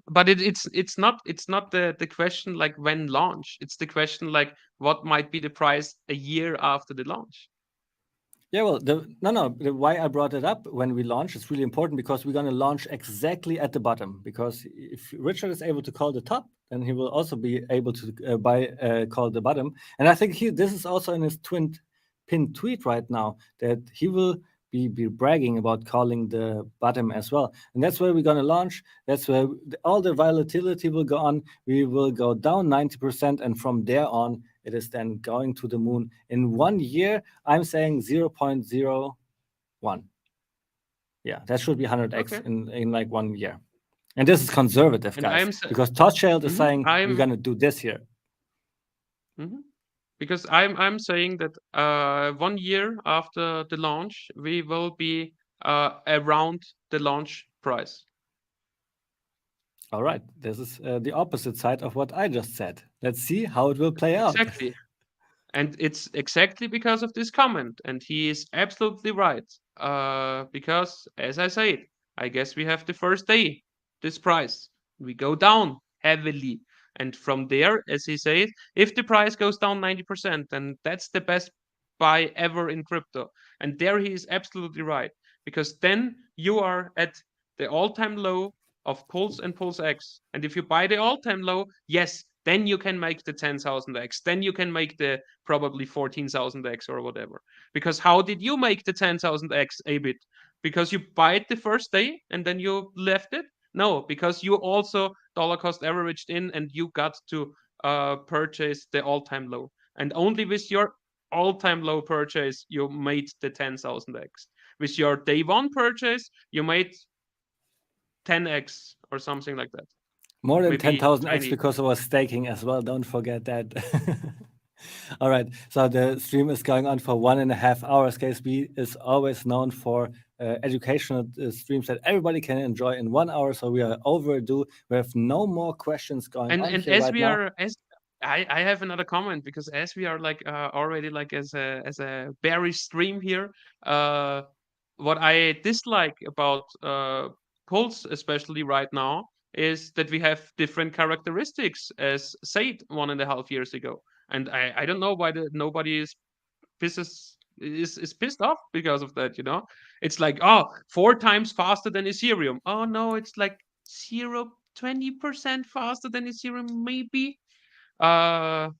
but it's not the question like when launch. It's the question like what might be the price a year after the launch. Yeah, well, why I brought it up when we launch is really important, because we're going to launch exactly at the bottom. Because if Richard is able to call the top, then he will also be able to call the bottom. And I think this is also in his pinned tweet right now, that he will be bragging about calling the bottom as well. And that's where we're going to launch. That's where all the volatility will go on. We will go down 90%, and from there on, it is then going to the moon. In 1 year, I'm saying 0.01. Yeah, that should be 100x in like 1 year. And this is conservative, And guys, because Tosschild is saying we're going to do this here. Because I'm saying that 1 year after the launch, we will be around the launch price. All right, this is the opposite side of what I just said. Let's see how it will play out. Exactly. And it's exactly because of this comment, and he is absolutely right. Because, as I said, I guess we have the first day, this price. We go down heavily. And from there, as he said, if the price goes down 90%, then that's the best buy ever in crypto. And there he is absolutely right. Because then you are at the all-time low of Pulse and Pulse X. And if you buy the all-time low, yes, then you can make the 10,000x. Then you can make the probably 14,000x or whatever. Because how did you make the 10,000x a bit? Because you buy it the first day and then you left it? No, because you also dollar cost averaged in and you got to purchase the all-time low. And only with your all-time low purchase, you made the 10,000x. With your day one purchase, you made 10x or something like that. More than Maybe 10,000x 20. because I was staking as well. Don't forget that. All right. So the stream is going on for 1.5 hours. KSB is always known for educational streams that everybody can enjoy in 1 hour. So we are overdue. We have no more questions going on And here as right we now. are, as I have another comment, because as we are like already like as a bearish stream here, what I dislike about Pulse, especially right now, is that we have different characteristics as said 1.5 years ago. And I don't know why nobody is pissed off because of that, you know. It's like, oh, 4 times faster than Ethereum. Oh no, it's like 20% faster than Ethereum, maybe.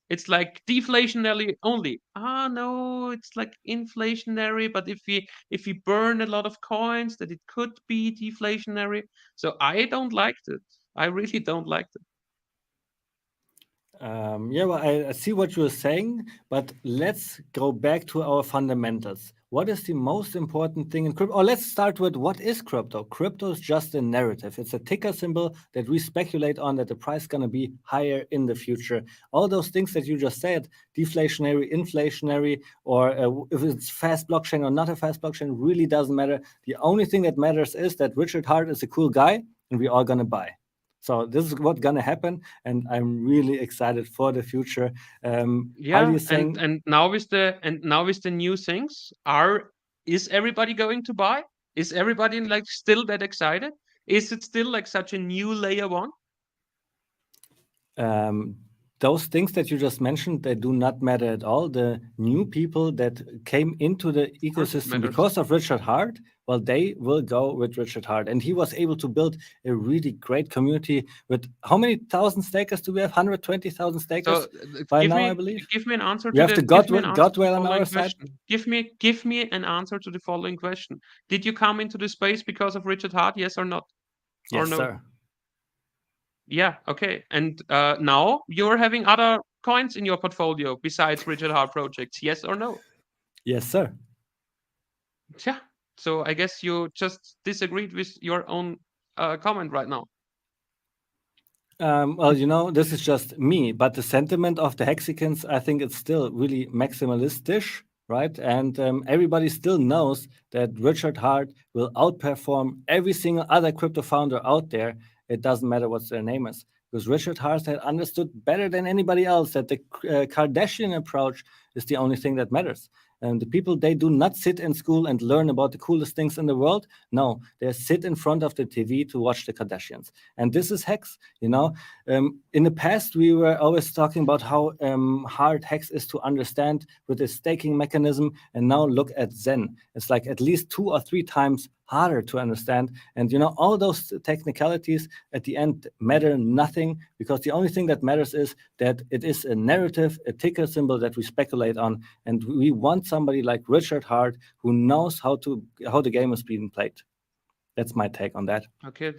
It's like deflationary only. Ah no, it's like inflationary, but if we burn a lot of coins, that it could be deflationary. So I don't like it. I really don't like it. Yeah, well, I see what you're saying, but let's go back to our fundamentals. What is the most important thing in crypto? Or let's start with what is crypto? Crypto is just a narrative. It's a ticker symbol that we speculate on that the price is going to be higher in the future. All those things that you just said, deflationary, inflationary, or if it's fast blockchain or not a fast blockchain, really doesn't matter. The only thing that matters is that Richard Hart is a cool guy and we're all going to buy. So this is what's gonna happen, and I'm really excited for the future. Are you saying? And now with the new things, is everybody going to buy? Is everybody like still that excited? Is it still like such a new layer one? Those things that you just mentioned, they do not matter at all. The new people that came into the ecosystem because of Richard Hart, well, they will go with Richard Hart. And he was able to build a really great community with how many thousand stakers do we have? 120,000 stakers by now, I believe. Give me an answer We to have the Godwell on our side. Give me an answer to the following question. Did you come into the space because of Richard Hart? Yes or not? Yes, or no? Sir. Yeah, okay. And now you're having other coins in your portfolio besides Richard Hart projects, yes or no? Yes, sir. Yeah. So I guess you just disagreed with your own comment right now. Well, you know, this is just me, but the sentiment of the Hexicans, I think it's still really maximalistish, right? And everybody still knows that Richard Hart will outperform every single other crypto founder out there. It doesn't matter what their name is, because Richard Hart had understood better than anybody else that the Kardashian approach is the only thing that matters. And the people, they do not sit in school and learn about the coolest things in the world. No, they sit in front of the TV to watch the Kardashians. And this is Hex, you know. In the past, we were always talking about how hard Hex is to understand with the staking mechanism. And now look at Zen. It's like at least 2 or 3 times harder to understand. And, you know, all those technicalities at the end matter nothing, because the only thing that matters is that it is a narrative, a ticker symbol that we speculate on. And we want somebody like Richard Hart who knows how the game is being played. That's my take on that. Okay,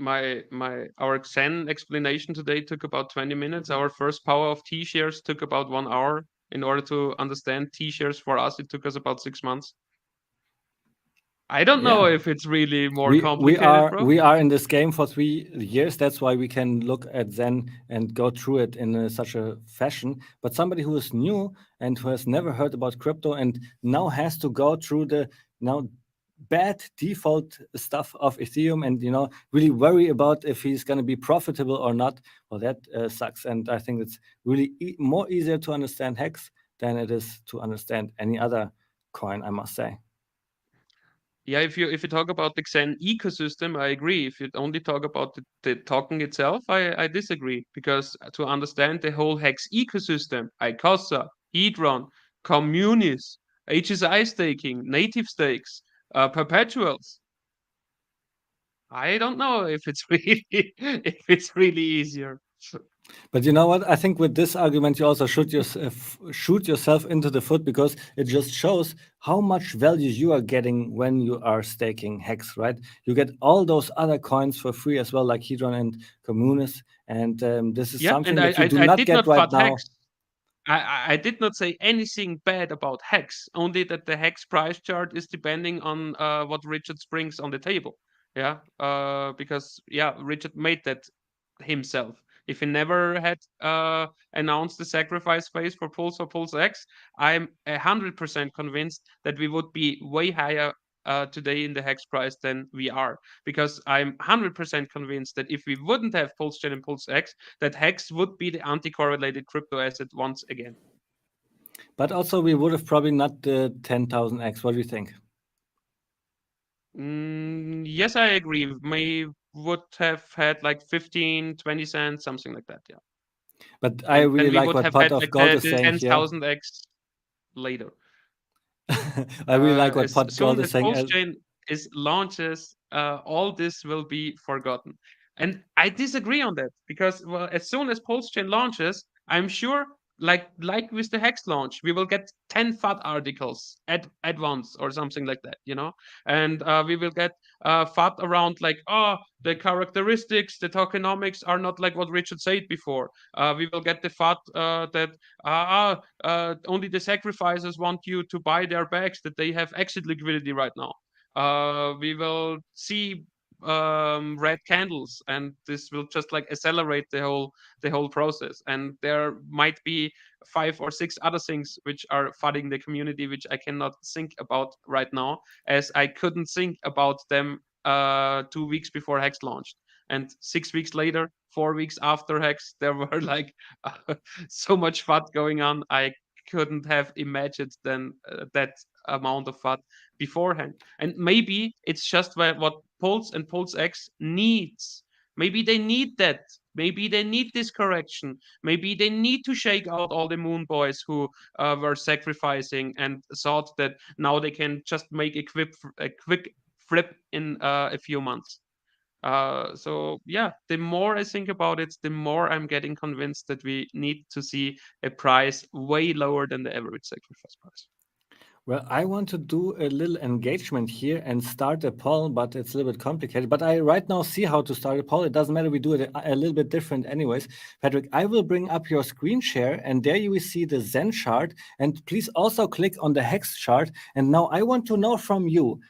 our Zen explanation today took about 20 minutes. Our first power of T shares took about 1 hour. In order to understand T shares for us, it took us about 6 months. I don't know if it's really more complicated, bro. We are in this game for 3 years. That's why we can look at Zen and go through it in such a fashion. But somebody who is new and who has never heard about crypto and now has to go through bad default stuff of Ethereum and, really worry about if he's going to be profitable or not, well, that sucks. And I think it's really more easier to understand Hex than it is to understand any other coin, I must say. Yeah, if you talk about the Xen ecosystem, I agree. If you only talk about the token itself, I disagree, because to understand the whole Hex ecosystem, ICOSA, Hedron, communis, HSI staking, native stakes, perpetuals, I don't know if it's really easier. But you know what? I think with this argument, you also shoot yourself into the foot, because it just shows how much value you are getting when you are staking Hex, right? You get all those other coins for free as well, like Hedron and Communis. And this is Yeah, something and that you do I not did get not right FUD now. Hex. I did not say anything bad about Hex, only that the Hex price chart is depending on what Richard brings on the table. Yeah, because Richard made that himself. If he never had announced the sacrifice phase for Pulse or Pulse X, I'm 100% convinced that we would be way higher today in the Hex price than we are, because I'm 100% convinced that if we wouldn't have Pulse Chain and Pulse X, that Hex would be the anti-correlated crypto asset once again. But also, we would have probably not the 10,000x. What do you think? Yes, I agree. We would have had like 15, 20 cents, something like that. Yeah. But I And really then we like would what have Pot had of like Gold is the saying here. 10,000x later. I really like what As Pot Gold soon is as saying. Pulse Chain is launches, all this will be forgotten. And I disagree on that, because as soon as Pulse Chain launches, I'm sure, like with the Hex launch, we will get 10 FUD articles at once or something like that, and we will get FUD around like, the characteristics, the tokenomics are not like what Richard said before. We will get the FUD that only the sacrificers want you to buy their bags, that they have exit liquidity right now. We will see red candles, and this will just like accelerate the whole process. And there might be 5 or 6 other things which are flooding the community, which I cannot think about right now, as I couldn't think about them 2 weeks before Hex launched. And 6 weeks later, 4 weeks after Hex, there were like so much FUD going on. I couldn't have imagined then that amount of FUD beforehand. And maybe it's just what Pulse and Pulse X needs. Maybe they need that. Maybe they need this correction. Maybe they need to shake out all the moon boys who were sacrificing and thought that now they can just make a quick flip in a few months. So yeah, the more I think about it, the more I'm getting convinced that we need to see a price way lower than the average sacrifice price. Well, I want to do a little engagement here and start a poll, but it's a little bit complicated. But I right now see how to start a poll. It doesn't matter. We do it a little bit different anyways. Patrick, I will bring up your screen share, and there you will see the Zen chart. And please also click on the Hex chart. And now I want to know from you,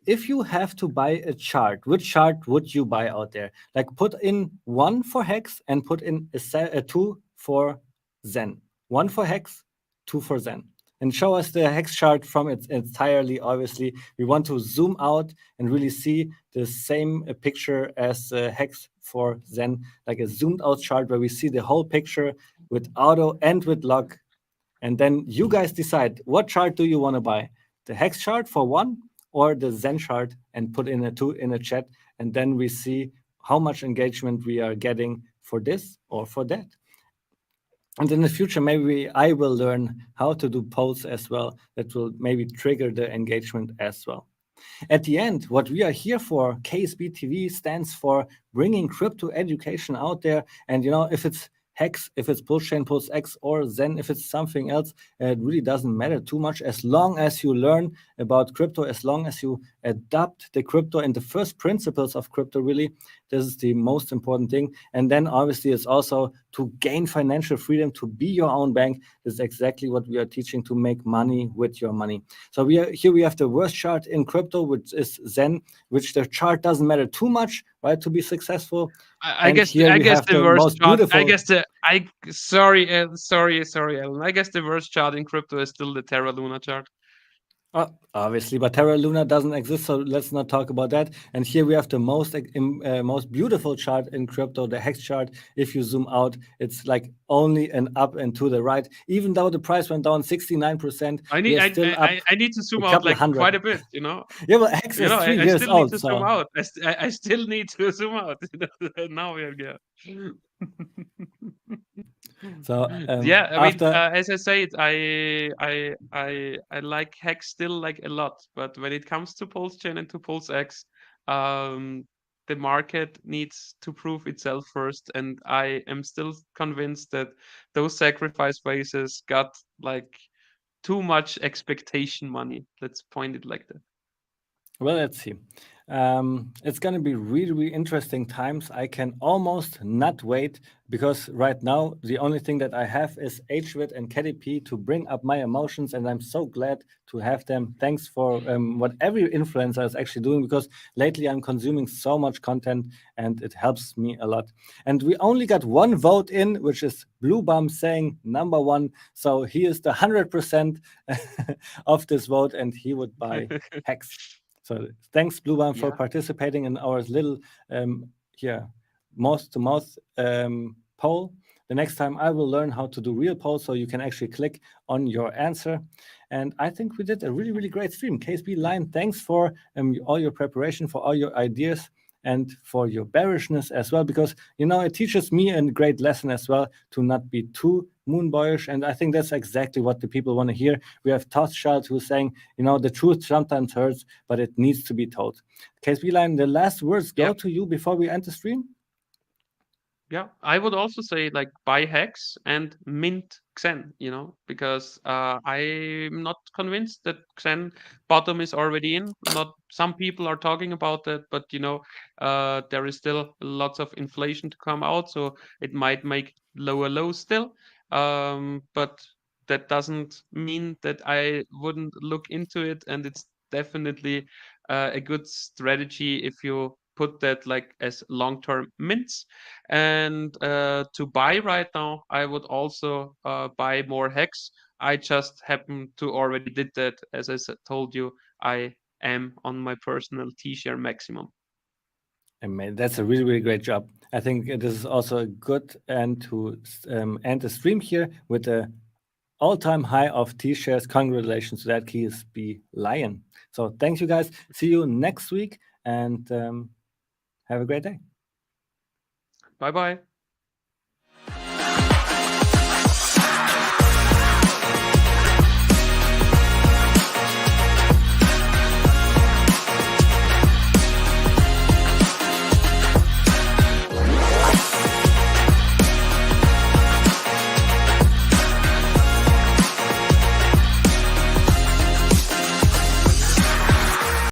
if you have to buy a chart, which chart would you buy out there? Like, put in 1 for Hex and put in a 2 for Zen. 1 for Hex, 2 for Zen. And show us the Hex chart from its entirely. Obviously, we want to zoom out and really see the same picture as Hex for Zen, like a zoomed out chart where we see the whole picture with auto and with log. And then you guys decide, what chart do you want to buy? The Hex chart for 1 or the Zen chart, and put in a 2 in a chat. And then we see how much engagement we are getting for this or for that. And in the future, maybe I will learn how to do polls as well. That will maybe trigger the engagement as well. At the end, what we are here for, KSB TV, stands for bringing crypto education out there. And if it's Hex, if it's Pulse Chain, Pulse X, or Zen, if it's something else, it really doesn't matter too much, as long as you learn about crypto, as long as you adopt the crypto and the first principles of crypto. Really, this is the most important thing. And then obviously it's also to gain financial freedom, to be your own bank. This is exactly what we are teaching, to make money with your money. So we have the worst chart in crypto, which is Zen, which the chart doesn't matter too much, right, to be successful. I guess the worst chart. Sorry, Alan. I guess the worst chart in crypto is still the Terra Luna chart. Obviously, but Terra Luna doesn't exist, so let's not talk about that. And here we have the most beautiful chart in crypto, the Hex chart. If you zoom out, it's like only an up and to the right. Even though the price went down 69%, we are still up I need to zoom a out couple like hundred. quite a bit, you know. Yeah, well, Hex is 3 years I still need old, to zoom so out. I still need to zoom out. Now we are here. so Yeah, I mean, after as I said, I like Hex still like a lot, but when it comes to Pulse Chain and to Pulse X, the market needs to prove itself first, and I am still convinced that those sacrifice bases got like too much expectation money. Let's point it like that. Well, let's see. It's going to be really, really interesting times. I can almost not wait because right now the only thing that I have is HWIT and KDP to bring up my emotions, and I'm so glad to have them. Thanks for what every influencer is actually doing, because lately I'm consuming so much content and it helps me a lot. And we only got one vote in, which is Blue Bum saying number one. So he is the 100% of this vote, and he would buy Hex. So thanks, Blue Bum, for Yeah. participating in our little mouth-to-mouth poll. The next time I will learn how to do real polls, so you can actually click on your answer. And I think we did a really, really great stream. KSB Lion, thanks for all your preparation, for all your ideas, and for your bearishness as well, because it teaches me a great lesson as well to not be too moon boyish. And I think that's exactly what the people want to hear. We have Tothschild who's saying, the truth sometimes hurts, but it needs to be told. KSB Line, the last words go to you before we end the stream. Yeah, I would also say like buy Hex and mint Xen, because I'm not convinced that Xen bottom is already in. Not some people are talking about that, but there is still lots of inflation to come out, so it might make lower lows still. But that doesn't mean that I wouldn't look into it, and it's definitely a good strategy if you put that like as long-term mints. And to buy right now, I would also buy more Hex. I just happen to already did that. As I told you, I am on my personal T-share maximum. And that's a really, really great job. I think this is also a good end to end the stream here with a all-time high of T-shares. Congratulations to that, KSB Lion. So thanks, you guys. See you next week, and have a great day. Bye-bye.